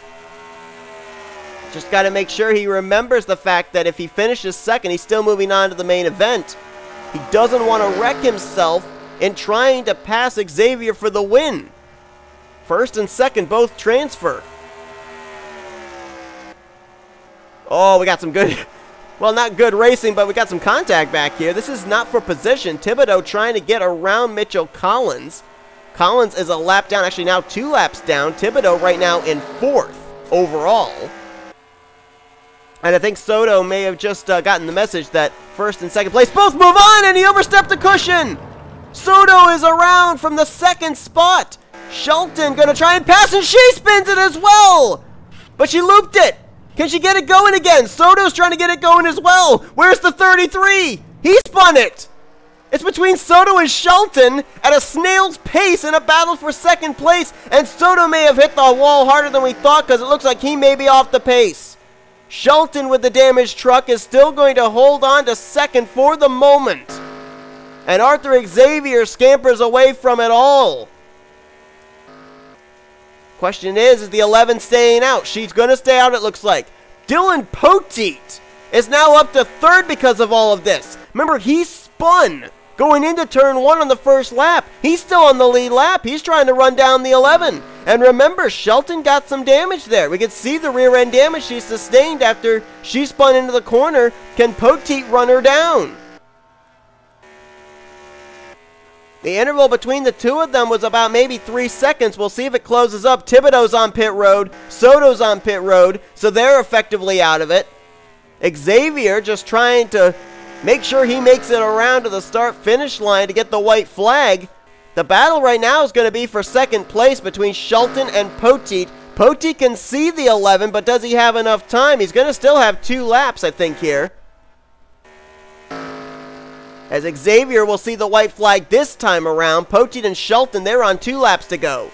S1: Just got to make sure he remembers the fact that if he finishes second, he's still moving on to the main event. He doesn't want to wreck himself in trying to pass Xavier for the win. First and second both transfer. Oh, we got some good Well, not good racing, but we got some contact back here. This is not for position. Thibodeau trying to get around Mitchell Collins. Collins is a lap down, actually now 2 laps down. Thibodeau right now in 4th overall. And I think Soto may have just gotten the message that 1st and 2nd place both move on, and he overstepped the cushion. Soto is around from the 2nd spot. Shelton gonna try and pass, and she spins it as well. But she looped it. Can she get it going again? Soto's trying to get it going as well. Where's the 33? He spun it. It's between Soto and Shelton at a snail's pace in a battle for 2nd place, and Soto may have hit the wall harder than we thought because it looks like he may be off the pace. Shelton with the damaged truck is still going to hold on to 2nd for the moment. And Arthur Xavier scampers away from it all. Question is the 11 staying out? She's going to stay out, it looks like. Dylan Poteet is now up to 3rd because of all of this. Remember, he spun going into turn 1 on the 1st lap. He's still on the lead lap. He's trying to run down the 11. And remember, Shelton got some damage there. We can see the rear end damage she sustained after she spun into the corner. Can Poteet run her down? The interval between the two of them was about maybe 3 seconds. We'll see if it closes up. Thibodeau's on pit road. Soto's on pit road. So they're effectively out of it. Xavier just trying to make sure he makes it around to the start-finish line to get the white flag. The battle right now is going to be for 2nd place between Shelton and Poteet. Poteet can see the 11, but does he have enough time? He's going to still have 2 laps, I think, here. As Xavier will see the white flag this time around. Poteet and Shelton, they're on 2 laps to go.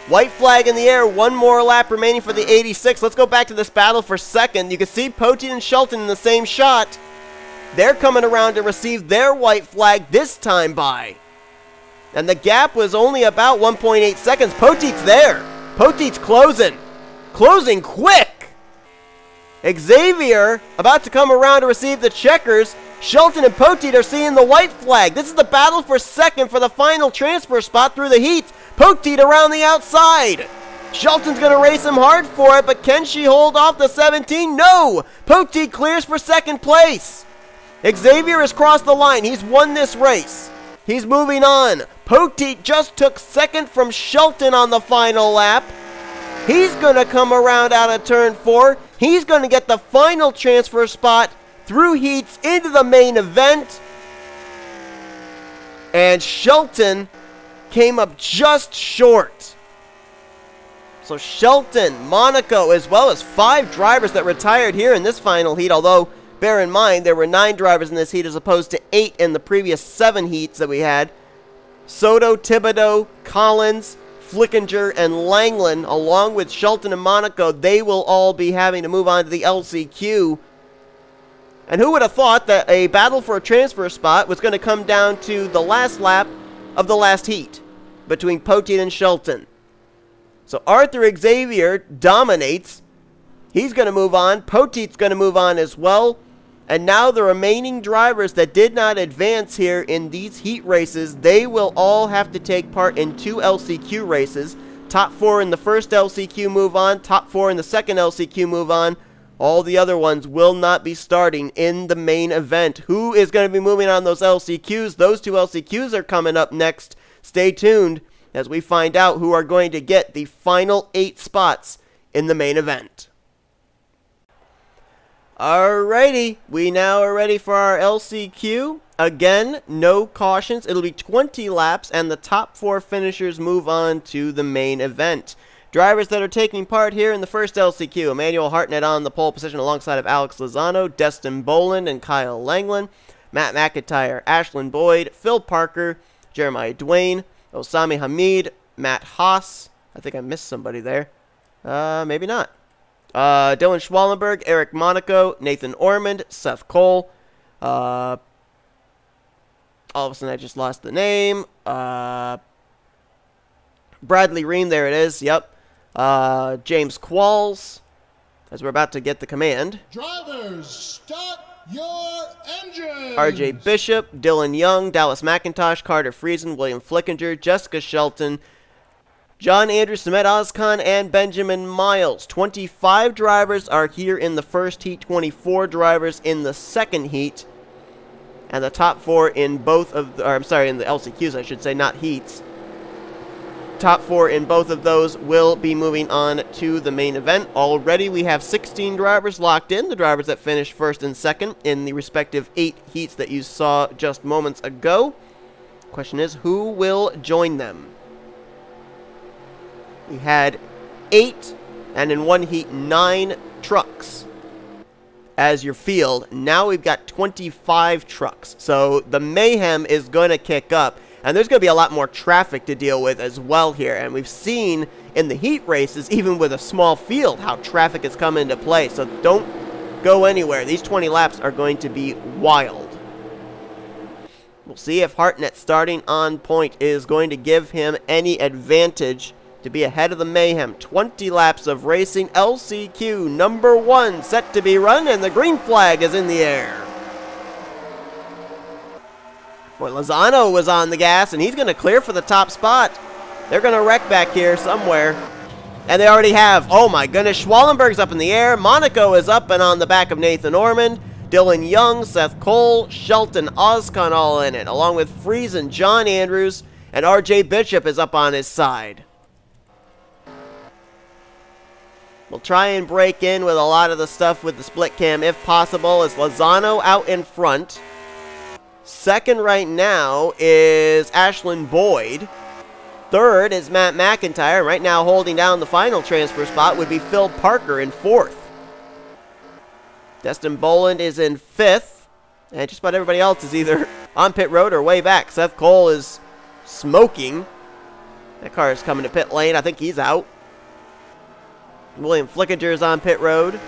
S1: White flag in the air, 1 more lap remaining for the 86. Let's go back to this battle for 2nd. You can see Poteet and Shelton in the same shot. They're coming around to receive their white flag this time by. And the gap was only about 1.8 seconds. Poteet's there. Poteet's closing. Closing quick. Xavier about to come around to receive the checkers. Shelton and Poteet are seeing the white flag. This is the battle for 2nd for the final transfer spot through the heats. Poteet around the outside. Shelton's going to race him hard for it, but can she hold off the 17? No! Poteet clears for 2nd place. Xavier has crossed the line. He's won this race. He's moving on. Poteet just took 2nd from Shelton on the final lap. He's going to come around out of turn 4. He's going to get the final transfer spot through heats into the main event. And Shelton came up just short. So Shelton, Monaco, as well as 5 drivers that retired here in this final heat, although bear in mind there were 9 drivers in this heat as opposed to 8 in the previous 7 heats that we had. Soto, Thibodeau, Collins, Flickinger, and Langland, along with Shelton and Monaco, they will all be having to move on to the LCQ. And who would have thought that a battle for a transfer spot was going to come down to the last lap of the last heat between Poteet and Shelton. So Arthur Xavier dominates. He's going to move on. Poteet's going to move on as well. And now the remaining drivers that did not advance here in these heat races, they will all have to take part in 2 LCQ races. Top 4 in the first LCQ move on. Top 4 in the second LCQ move on. All the other ones will not be starting in the main event. Who is going to be moving on those LCQs? Those 2 LCQs are coming up next. Stay tuned as we find out who are going to get the final 8 spots in the main event. Alrighty, we now are ready for our LCQ. Again, no cautions. It'll be 20 laps, and the top 4 finishers move on to the main event. Drivers that are taking part here in the first LCQ. Emmanuel Hartnett on the pole position alongside of Alex Lozano, Destin Boland, and Kyle Langland. Matt McIntyre, Ashlyn Boyd, Phil Parker, Jeremiah Dwayne, Osami Hamid, Matt Haas. I think I missed somebody there. Maybe not. Dylan Schwallenberg, Eric Monaco, Nathan Ormond, Seth Cole. All of a sudden I just lost the name. Bradley Ream, there it is, yep. James Qualls, as we're about to get the command.
S3: Drivers, start your engines!
S1: RJ Bishop, Dylan Young, Dallas McIntosh, Carter Friesen, William Flickinger, Jessica Shelton, John Andrews, Samet Ozkan, and Benjamin Miles. 25 drivers are here in the first heat, 24 drivers in the second heat. And the top 4 in both of the, or I'm sorry, in the LCQs, I should say, not heats. Top 4 in both of those will be moving on to the main event. Already we have 16 drivers locked in, the drivers that finished first and second in the respective 8 heats that you saw just moments ago. Question is, who will join them? We had 8, and in one heat, 9 trucks as your field. Now we've got 25 trucks. So the mayhem is going to kick up, and there's going to be a lot more traffic to deal with as well here. And we've seen in the heat races, even with a small field, how traffic has come into play. So don't go anywhere. These 20 laps are going to be wild. We'll see if Hartnett starting on point is going to give him any advantage to be ahead of the mayhem. 20 laps of racing. LCQ number 1 set to be run, and the green flag is in the air. Boy, Lozano was on the gas, and he's going to clear for the top spot. They're going to wreck back here somewhere. And they already have. Oh my goodness, Schwallenberg's up in the air. Monaco is up and on the back of Nathan Ormond. Dylan Young, Seth Cole, Shelton Ozkan all in it, along with Friesen, John Andrews, and RJ Bishop is up on his side. We'll try and break in with a lot of the stuff with the split cam if possible, as Lozano out in front. Second right now is Ashlyn Boyd. Third is Matt McIntyre. Right now holding down the final transfer spot would be Phil Parker in 4th. Destin Boland is in 5th. And just about everybody else is either on pit road or way back. Seth Cole is smoking. That car is coming to pit lane. I think he's out. William Flickinger is on pit road.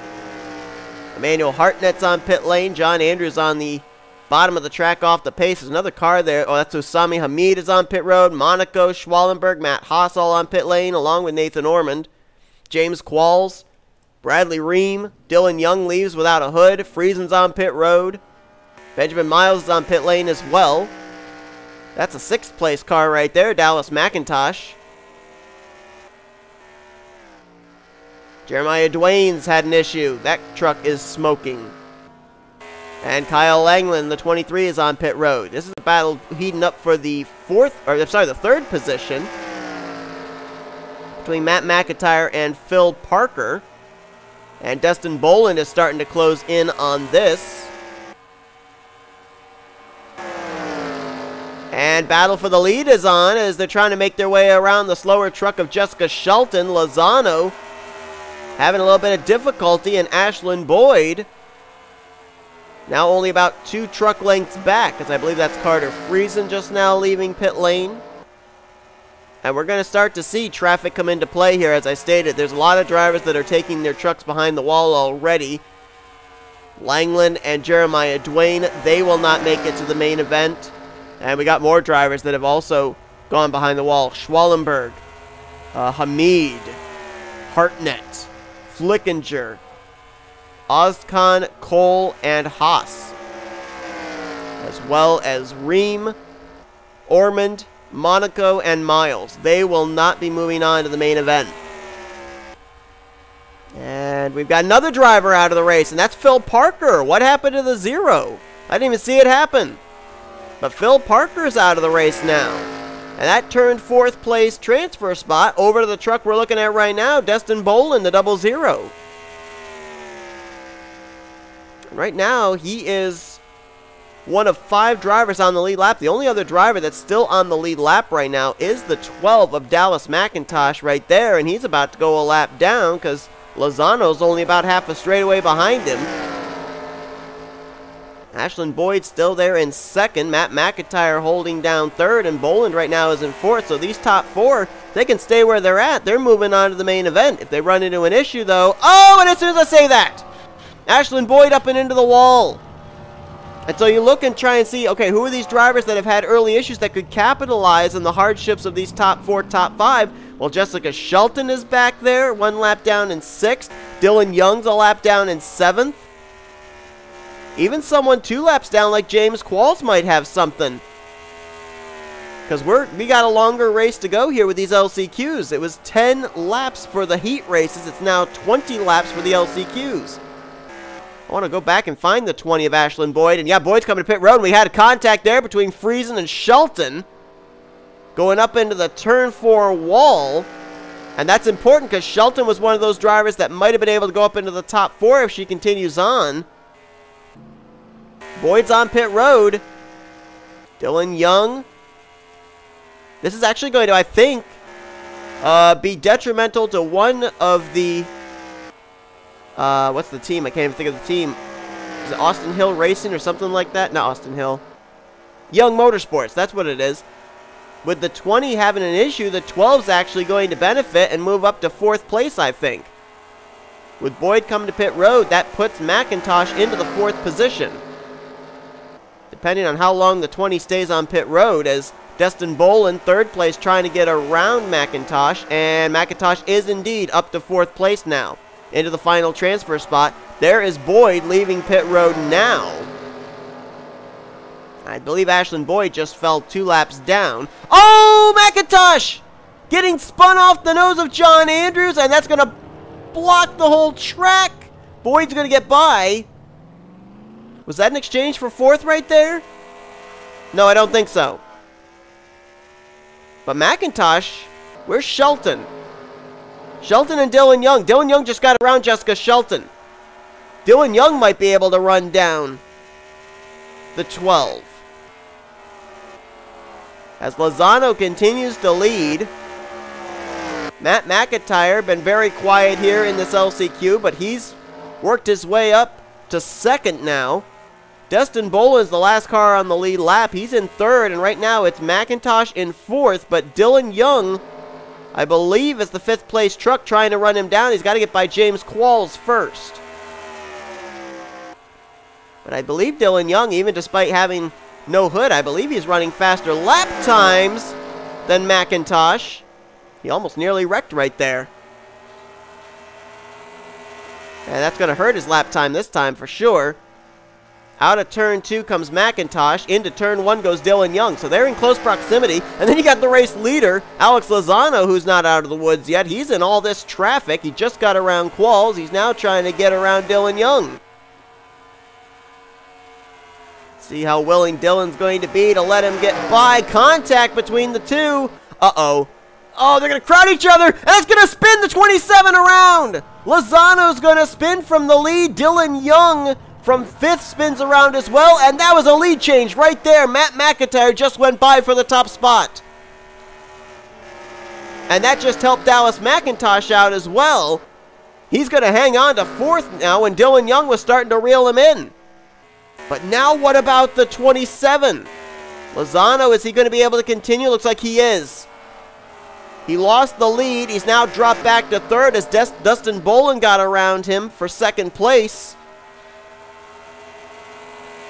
S1: Emmanuel Hartnett's on pit lane. John Andrews on the bottom of the track off the pace. There's another car there. Oh, that's Osami Hamid is on pit road. Monaco, Schwallenberg, Matt Haas all on pit lane, along with Nathan Ormond. James Qualls, Bradley Ream. Dylan Young leaves without a hood. Friesen's on pit road. Benjamin Miles is on pit lane as well. That's a 6th place car right there. Dallas McIntosh. Jeremiah Dwayne's had an issue. That truck is smoking. And Kyle Langland, the 23, is on pit road. This is a battle heating up for the the 3rd position between Matt McIntyre and Phil Parker. And Destin Boland is starting to close in on this. And battle for the lead is on as they're trying to make their way around the slower truck of Jessica Shelton. Lozano having a little bit of difficulty, and Ashlyn Boyd now only about 2 truck lengths back, as I believe that's Carter Friesen just now leaving pit lane. And we're going to start to see traffic come into play here. As I stated, there's a lot of drivers that are taking their trucks behind the wall already. Langland and Jeremiah Dwayne, they will not make it to the main event. And we got more drivers that have also gone behind the wall. Schwallenberg, Hamid, Hartnett, Flickinger, Ozkan, Cole, and Haas, as well as Ream, Ormond, Monaco, and Miles. They will not be moving on to the main event. And we've got another driver out of the race, and that's Phil Parker. What happened to the 0? I didn't even see it happen. But Phil Parker's out of the race now. And that turned 4th place transfer spot over to the truck we're looking at right now, Destin Boland, the 00. Right now, he is one of 5 drivers on the lead lap. The only other driver that's still on the lead lap right now is the 12 of Dallas McIntosh right there, and he's about to go a lap down because Lozano's only about half a straightaway behind him. Ashlyn Boyd still there in 2nd. Matt McIntyre holding down 3rd, and Boland right now is in 4th. So these top 4, they can stay where they're at. They're moving on to the main event. If they run into an issue, though... Oh, and as soon as I say that, Ashlyn Boyd up and into the wall. And so you look and try and see, okay, who are these drivers that have had early issues that could capitalize on the hardships of these top 4, top 5? Well, Jessica Shelton is back there, 1 lap down in 6th. Dylan Young's a lap down in 7th. Even someone 2 laps down like James Qualls might have something. because we got a longer race to go here with these LCQs. It was 10 laps for the heat races. It's now 20 laps for the LCQs. I want to go back and find the 20 of Ashlyn Boyd. And yeah, Boyd's coming to pit road. And we had a contact there between Friesen and Shelton. Going up into the turn 4 wall. And that's important because Shelton was one of those drivers that might have been able to go up into the top 4 if she continues on. Boyd's on pit road. Dylan Young. This is actually going to, I think, be detrimental to one of the... what's the team? I can't even think of the team. Is it Austin Hill Racing or something like that? Not Austin Hill. Young Motorsports, that's what it is. With the 20 having an issue, the 12's actually going to benefit and move up to 4th place, I think. With Boyd coming to pit road, that puts McIntosh into the 4th position. Depending on how long the 20 stays on pit road, as Destin Bolin, 3rd place, trying to get around McIntosh, and McIntosh is indeed up to 4th place now, into the final transfer spot. There is Boyd leaving pit road now. I believe Ashlyn Boyd just fell 2 laps down. Oh, McIntosh! Getting spun off the nose of John Andrews, and that's going to block the whole track. Boyd's going to get by. Was that an exchange for 4th right there? No, I don't think so. But McIntosh, where's Shelton? Shelton and Dylan Young. Dylan Young just got around Jessica Shelton. Dylan Young might be able to run down the 12. As Lozano continues to lead. Matt McIntyre been very quiet here in this LCQ, but he's worked his way up to 2nd now. Destin Bolin's the last car on the lead lap. He's in 3rd, and right now it's McIntosh in 4th, but Dylan Young, I believe, is the 5th place truck trying to run him down. He's got to get by James Qualls first. But I believe Dylan Young, even despite having no hood, I believe he's running faster lap times than McIntosh. He almost nearly wrecked right there. And that's going to hurt his lap time this time for sure. Out of turn 2 comes McIntosh. Into turn 1 goes Dylan Young. So they're in close proximity. And then you got the race leader, Alex Lozano, who's not out of the woods yet. He's in all this traffic. He just got around Qualls. He's now trying to get around Dylan Young. See how willing Dylan's going to be to let him get by. Contact between the two. Uh-oh. Oh, they're going to crowd each other. And it's going to spin the 27 around. Lozano's going to spin from the lead. Dylan Young from 5th spins around as well, and that was a lead change right there. Matt McIntyre just went by for the top spot. And that just helped Dallas McIntosh out as well. He's going to hang on to 4th now, and Dylan Young was starting to reel him in. But now what about the 27? Lozano, is he going to be able to continue? Looks like he is. He lost the lead. He's now dropped back to 3rd as Dustin Bolin got around him for 2nd place.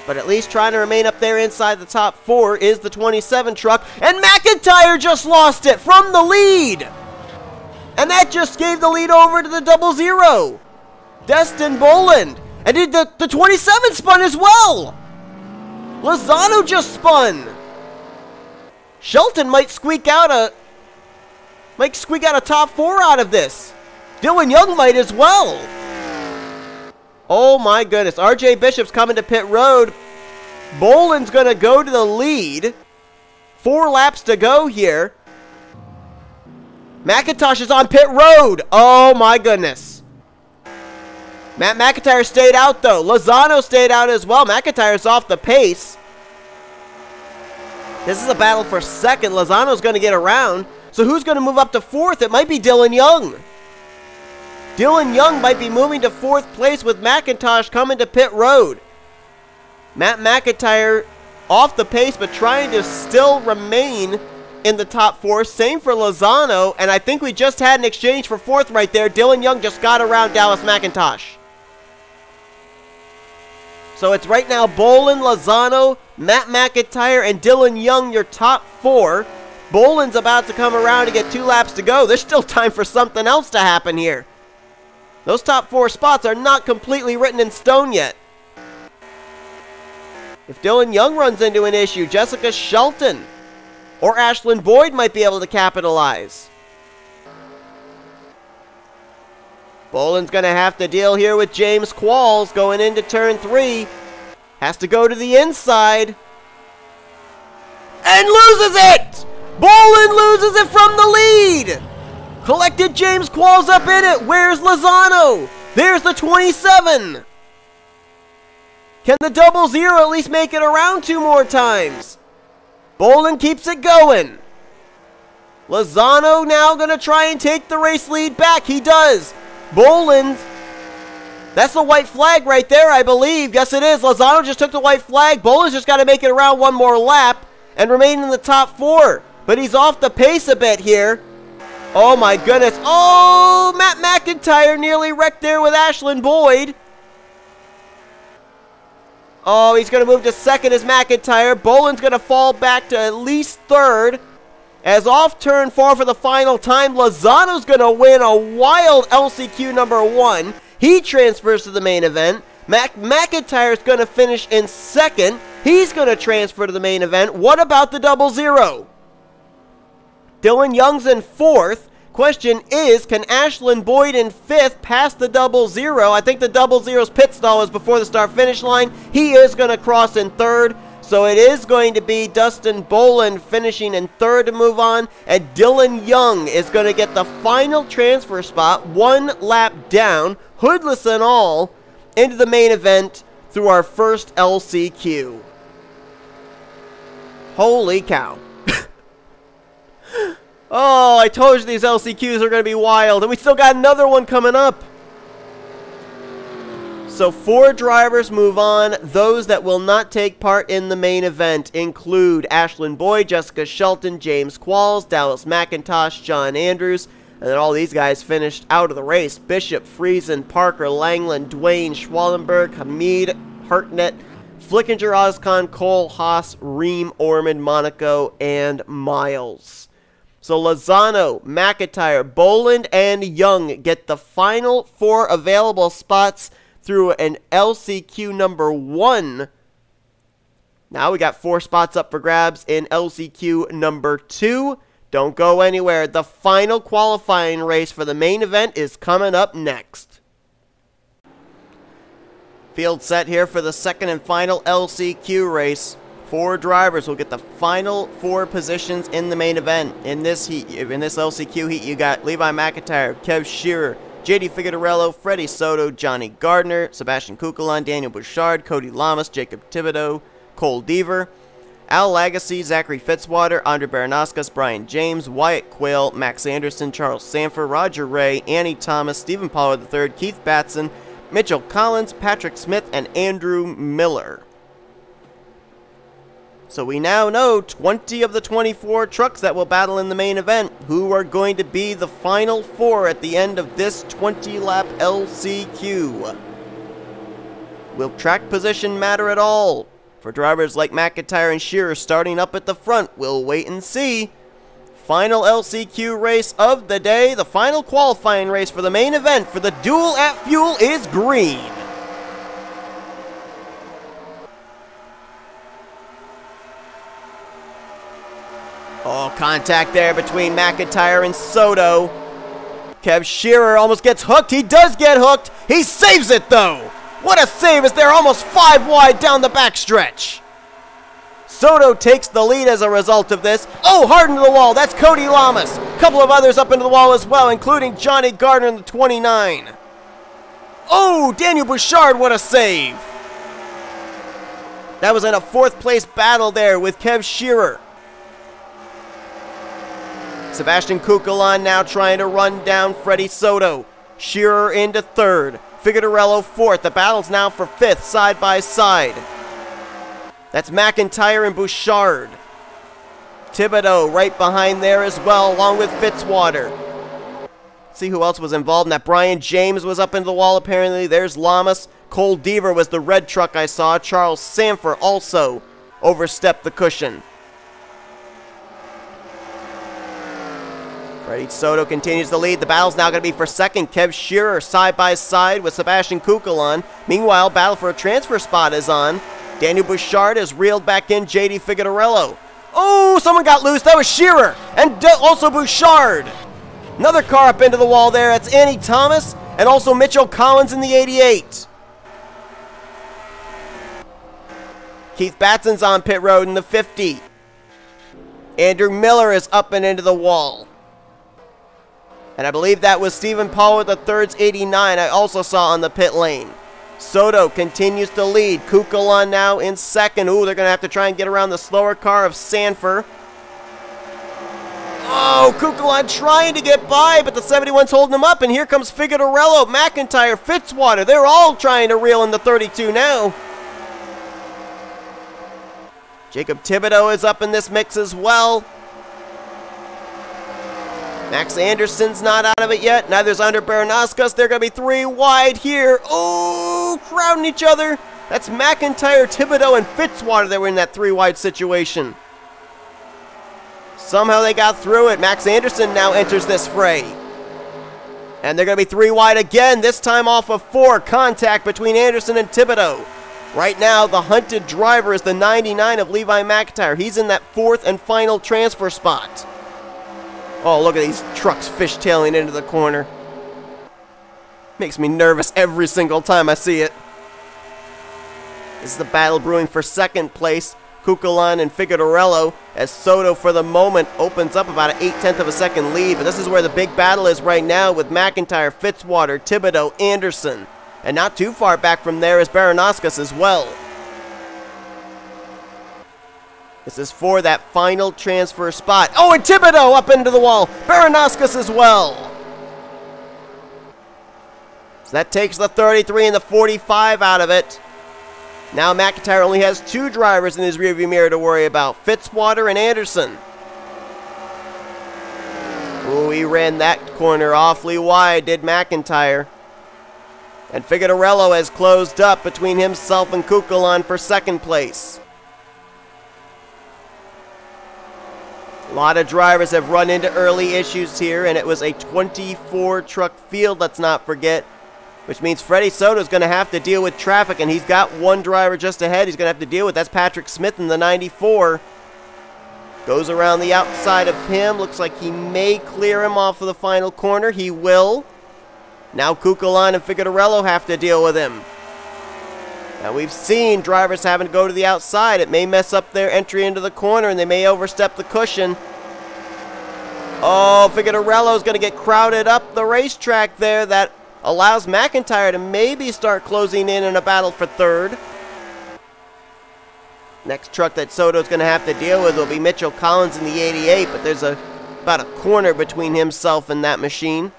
S1: But at least trying to remain up there inside the top 4 is the 27 truck. And McIntyre just lost it from the lead. And that just gave the lead over to the 00. Destin Bolin. And did the 27 spun as well. Lozano just spun. Shelton might squeak out a top 4 out of this. Dylan Young might as well. Oh my goodness. RJ Bishop's coming to pit road. Bolin's going to go to the lead. 4 laps to go here. McIntosh is on pit road. Oh my goodness. Matt McIntyre stayed out though. Lozano stayed out as well. McIntyre's off the pace. This is a battle for 2nd. Lozano's going to get around. So who's going to move up to 4th? It might be Dylan Young. Dylan Young might be moving to 4th place with McIntosh coming to pit road. Matt McIntyre off the pace, but trying to still remain in the top 4. Same for Lozano, and I think we just had an exchange for 4th right there. Dylan Young just got around Dallas McIntosh. So it's right now Bolin, Lozano, Matt McIntyre, and Dylan Young, your top 4. Bolin's about to come around to get 2 laps to go. There's still time for something else to happen here. Those top 4 spots are not completely written in stone yet. If Dylan Young runs into an issue, Jessica Shelton Or Ashlyn Boyd might be able to capitalize. Boland's going to have to deal here with James Qualls going into turn 3. Has to go to the inside. And loses it! Boland loses it from the lead! Collected James Qualls up in it. Where's Lozano? There's the 27. Can the 00 at least make it around 2 more times? Boland keeps it going. Lozano now going to try and take the race lead back. He does. Boland. That's the white flag right there, I believe. Yes, it is. Lozano just took the white flag. Boland's just got to make it around 1 more lap and remain in the top 4. But he's off the pace a bit here. Oh, my goodness. Oh, Matt McIntyre nearly wrecked there with Ashlyn Boyd. Oh, he's going to move to second as McIntyre. Boland's going to fall back to at least third. As off turn 4 for the final time, Lozano's going to win a wild LCQ number 1. He transfers to the main event. McIntyre's going to finish in second. He's going to transfer to the main event. What about the 00? Dylan Young's in 4th. Question is, can Ashlyn Boyd in 5th pass the 00? I think the 00's pit stall is before the start-finish line. He is going to cross in 3rd. So it is going to be Dustin Boland finishing in 3rd to move on. And Dylan Young is going to get the final transfer spot, 1 lap down, hoodless and all, into the main event through our first LCQ. Holy cow. Oh, I told you these LCQs are going to be wild, and we still got another one coming up. So 4 drivers move on. Those that will not take part in the main event include Ashlyn Boyd, Jessica Shelton, James Qualls, Dallas McIntosh, John Andrews, and then all these guys finished out of the race. Bishop, Friesen, Parker, Langland, Dwayne, Schwallenberg, Hamid, Hartnett, Flickinger, Ozcon, Cole, Haas, Ream, Ormond, Monaco, and Miles. So Lozano, McIntyre, Boland, and Young get the final 4 available spots through an LCQ number 1. Now we got 4 spots up for grabs in LCQ number 2. Don't go anywhere. The final qualifying race for the main event is coming up next. Field set here for the second and final LCQ race. 4 drivers will get the final 4 positions in the main event. In this LCQ heat, you got Levi McIntyre, Kev Shearer, JD Figueroa, Freddie Soto, Johnny Gardner, Sebastian Kukulon, Daniel Bouchard, Cody Lamas, Jacob Thibodeau, Cole Deaver, Al Lagasse, Zachary Fitzwater, Andre Baranaskas, Brian James, Wyatt Quayle, Max Anderson, Charles Sanford, Roger Ray, Annie Thomas, Stephen Pollard III, Keith Batson, Mitchell Collins, Patrick Smith, and Andrew Miller. So we now know 20 of the 24 trucks that will battle in the main event, who are going to be the final 4 at the end of this 20-lap LCQ. Will track position matter at all? For drivers like McIntyre and Shearer starting up at the front, we'll wait and see. Final LCQ race of the day, the final qualifying race for the main event for the Duel at Fuel is green. Oh, contact there between McIntyre and Soto. Kev Shearer almost gets hooked. He does get hooked. He saves it, though. What a save as they're almost 5 wide down the backstretch. Soto takes the lead as a result of this. Oh, hard into the wall. That's Cody Lamas. A couple of others up into the wall as well, including Johnny Gardner in the 29. Oh, Daniel Bouchard, what a save. That was in a 4th place battle there with Kev Shearer. Sebastian Kukulon now trying to run down Freddie Soto. Shearer into 3rd. Figueroa 4th. The battle's now for 5th, side by side. That's McIntyre and Bouchard. Thibodeau right behind there as well, along with Fitzwater. Let's see who else was involved in that. Brian James was up into the wall apparently. There's Lamas. Cole Deaver was the red truck I saw. Charles Sanford also overstepped the cushion. Freddie Soto continues to lead. The battle's now going to be for 2nd. Kev Shearer side by side with Sebastian Kukulon. Meanwhile, battle for a transfer spot is on. Daniel Bouchard is reeled back in. JD Figueroa. Oh, someone got loose. That was Shearer. And also Bouchard. Another car up into the wall there. That's Annie Thomas and also Mitchell Collins in the 88. Keith Batson's on pit road in the 50. Andrew Miller is up and into the wall. And I believe that was Stephen Pollard III's 89 I also saw on the pit lane. Soto continues to lead. Kukulon now in second. Ooh, they're going to have to try and get around the slower car of Sanford. Oh, Kukulon trying to get by, but the 71's holding him up, and here comes Figueroa, McIntyre, Fitzwater. They're all trying to reel in the 32 now. Jacob Thibodeau is up in this mix as well. Max Anderson's not out of it yet. Neither's Under Baranaskas. They're going to be 3 wide here. Oh, crowding each other. That's McIntyre, Thibodeau, and Fitzwater that were in that 3 wide situation. Somehow they got through it. Max Anderson now enters this fray. And they're going to be 3 wide again, this time off of 4. Contact between Anderson and Thibodeau. Right now, the hunted driver is the 99 of Levi McIntyre. He's in that 4th and final transfer spot. Oh, look at these trucks fishtailing into the corner. Makes me nervous every single time I see it. This is the battle brewing for 2nd place. Kukulon and Figueroa, as Soto for the moment opens up about an 0.8 of a second lead. But this is where the big battle is right now with McIntyre, Fitzwater, Thibodeau, Anderson. And not too far back from there is Baranaskas as well. This is for that final transfer spot. Oh, and Thibodeau up into the wall. Baranaskas as well. So that takes the 33 and the 45 out of it. Now McIntyre only has 2 drivers in his rearview mirror to worry about. Fitzwater and Anderson. Oh, he ran that corner awfully wide, did McIntyre. And Figueroa has closed up between himself and Kukulon for 2nd place. A lot of drivers have run into early issues here, and it was a 24-truck field, let's not forget, which means Freddie Soto is going to have to deal with traffic, and he's got 1 driver just ahead he's going to have to deal with. That's Patrick Smith in the 94. Goes around the outside of him. Looks like he may clear him off of the final corner. He will. Now Kukulon and Figueroa have to deal with him. Now we've seen drivers having to go to the outside. It may mess up their entry into the corner and they may overstep the cushion. Oh, Figueroa is going to get crowded up the racetrack there. That allows McIntyre to maybe start closing in a battle for 3rd. Next truck that Soto's going to have to deal with will be Mitchell Collins in the 88, but there's about a corner between himself and that machine.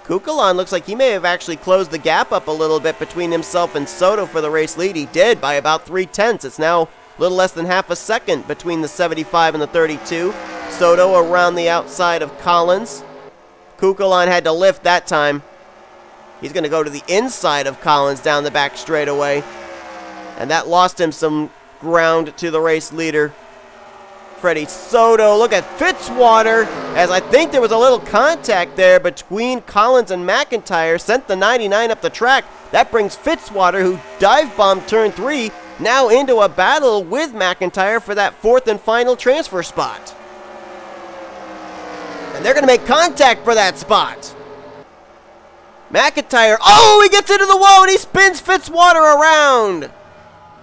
S1: Kukulon looks like he may have actually closed the gap up a little bit between himself and Soto for the race lead. He did by about 0.3. It's now a little less than half a second between the 75 and the 32. Soto around the outside of Collins. Kukulon had to lift that time. He's going to go to the inside of Collins down the back straightaway. And that lost him some ground to the race leader, Freddie Soto. Look at Fitzwater, as I think there was a little contact there between Collins and McIntyre, sent the 99 up the track. That brings Fitzwater, who dive-bombed turn 3, now into a battle with McIntyre for that 4th and final transfer spot. And they're going to make contact for that spot. McIntyre, oh, he gets into the wall and he spins Fitzwater around.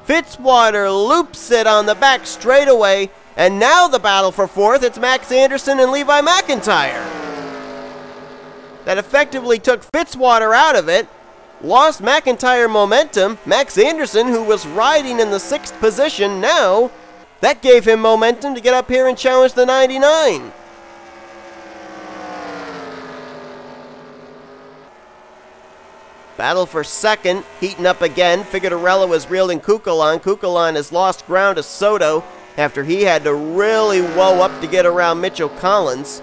S1: Fitzwater loops it on the back straightaway. And now the battle for 4th, it's Max Anderson and Levi McIntyre. That effectively took Fitzwater out of it, lost McIntyre momentum. Max Anderson, who was riding in the 6th position now, that gave him momentum to get up here and challenge the 99. Battle for 2nd, heating up again. Figueroa was reeling Kukulon. Kukulon has lost ground to Soto after he had to really woe up to get around Mitchell Collins.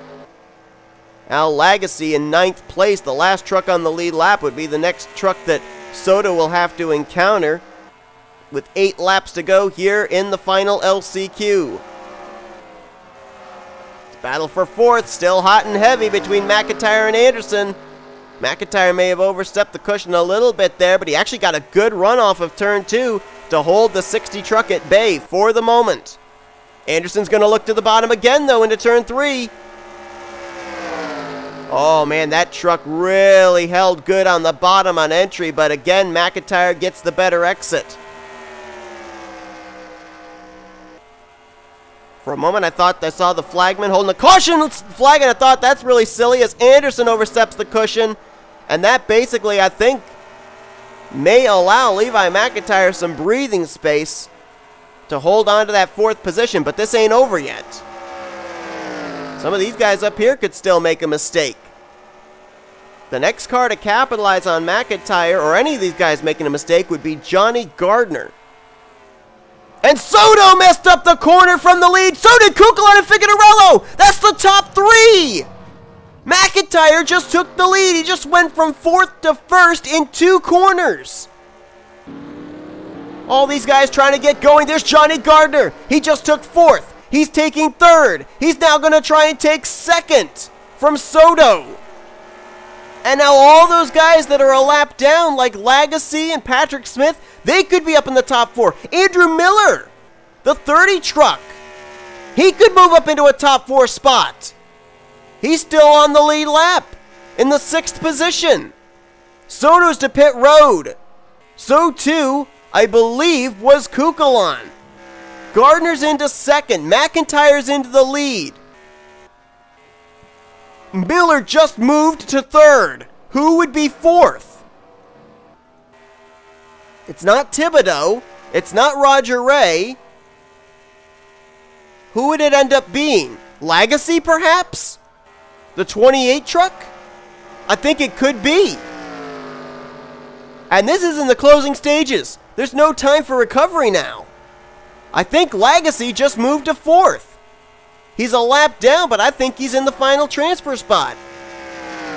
S1: Al Lagasse in 9th place. The last truck on the lead lap would be the next truck that Soto will have to encounter, with 8 laps to go here in the final LCQ. Battle for 4th, still hot and heavy between McIntyre and Anderson. McIntyre may have overstepped the cushion a little bit there, but he actually got a good run off of turn 2 to hold the 60 truck at bay for the moment. Anderson's going to look to the bottom again, though, into turn 3. Oh, man, that truck really held good on the bottom on entry, but again, McIntyre gets the better exit. For a moment, I thought I saw the flagman holding the caution flag, and I thought that's really silly as Anderson oversteps the cushion. And that basically, I think, may allow Levi McIntyre some breathing space to hold on to that 4th position, but this ain't over yet. Some of these guys up here could still make a mistake. The next car to capitalize on McIntyre, or any of these guys making a mistake, would be Johnny Gardner. And Soto messed up the corner from the lead. So did Kukulon and Figueroa. That's the top 3. McIntyre just took the lead. He just went from 4th to 1st in 2 corners. All these guys trying to get going. There's Johnny Gardner. He just took 4th. He's taking 3rd. He's now going to try and take 2nd from Soto. And now all those guys that are a lap down, like Lagasse and Patrick Smith, they could be up in the top 4. Andrew Miller, the 30 truck, he could move up into a top 4 spot. He's still on the lead lap in the 6th position. Soto's to pit road. So too, I believe, was Kukulon. Gardner's into 2nd. McIntyre's into the lead. Miller just moved to 3rd. Who would be 4th? It's not Thibodeau. It's not Roger Ray. Who would it end up being? Lagasse, perhaps? The 28 truck? I think it could be. And this is in the closing stages. There's no time for recovery now. I think Lagasse just moved to 4th. He's a lap down, but I think he's in the final transfer spot.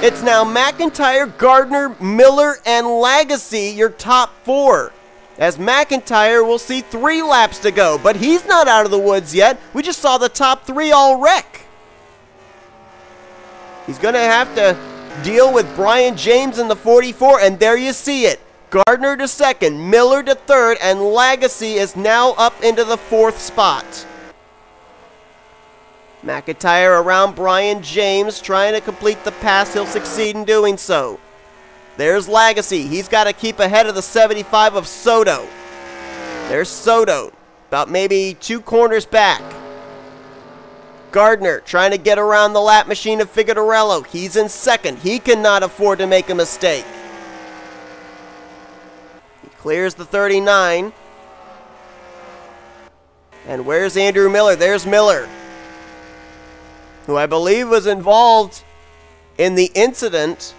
S1: It's now McIntyre, Gardner, Miller, and Lagasse, your top 4. As McIntyre will see 3 laps to go, but he's not out of the woods yet. We just saw the top 3 all wreck. He's going to have to deal with Brian James in the 44, and there you see it. Gardner to 2nd, Miller to 3rd, and Lagasse is now up into the 4th spot. McIntyre around Brian James, trying to complete the pass. He'll succeed in doing so. There's Lagasse. He's got to keep ahead of the 75 of Soto. There's Soto, about maybe 2 corners back. Gardner trying to get around the lap machine of Figueroa. He's in 2nd. He cannot afford to make a mistake. He clears the 39. And where's Andrew Miller? There's Miller, who I believe was involved in the incident,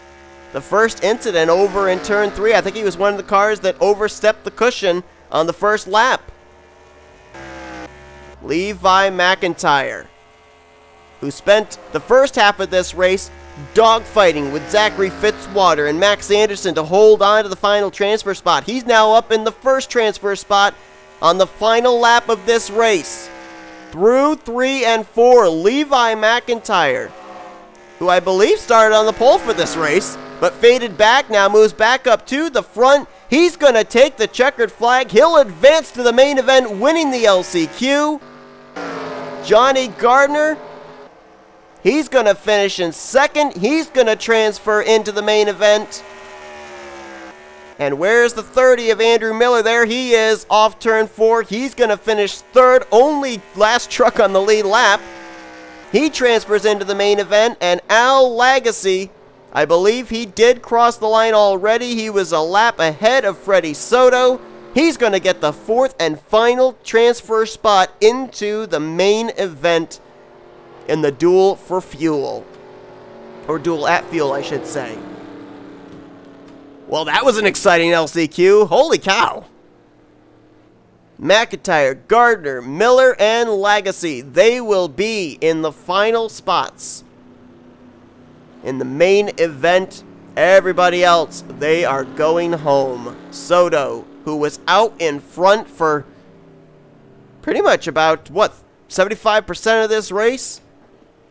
S1: the first incident over in turn 3. I think he was one of the cars that overstepped the cushion on the first lap. Levi McIntyre, who spent the first half of this race dogfighting with Zachary Fitzwater and Max Anderson to hold on to the final transfer spot. He's now up in the first transfer spot on the final lap of this race. Through 3 and 4, Levi McIntyre, who I believe started on the pole for this race, but faded back, now moves back up to the front. He's going to take the checkered flag. He'll advance to the main event, winning the LCQ. Johnny Gardner, he's going to finish in 2nd. He's going to transfer into the main event. And where's the 30 of Andrew Miller? There he is, off turn 4. He's going to finish 3rd, only last truck on the lead lap. He transfers into the main event, and Al Lagasse, I believe he did cross the line already. He was a lap ahead of Freddie Soto. He's going to get the 4th and final transfer spot into the main event in the Duel for Fuel. Or Duel at Fuel, I should say. Well, that was an exciting LCQ. Holy cow. McIntyre, Gardner, Miller, and Lagasse, they will be in the final spots in the main event. Everybody else, they are going home. Soto, who was out in front for pretty much about, 75% of this race?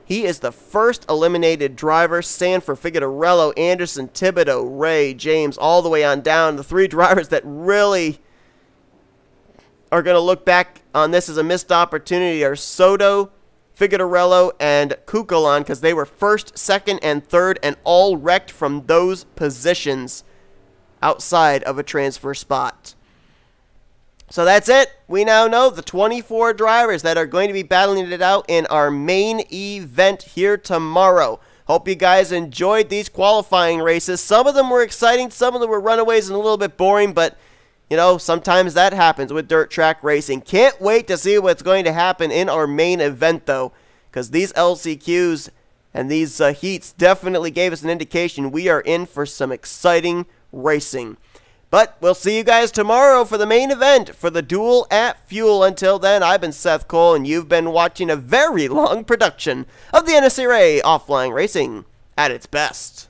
S1: He is the first eliminated driver. Stand for Figueroa, Anderson, Thibodeau, Ray, James, all the way on down. The 3 drivers that really are going to look back on this as a missed opportunity are Soto, Figueroa, and Cucalan, because they were first, second, and third, and all wrecked from those positions outside of a transfer spot. So that's it. We now know the 24 drivers that are going to be battling it out in our main event here tomorrow. Hope you guys enjoyed these qualifying races. Some of them were exciting, some of them were runaways and a little bit boring, but you know, sometimes that happens with dirt track racing. Can't wait to see what's going to happen in our main event, though, because these LCQs and these heats definitely gave us an indication we are in for some exciting racing. But we'll see you guys tomorrow for the main event for the Duel at Fuel. Until then, I've been Seth Cole, and you've been watching a very long production of the NNSCRA Offline Racing at its best.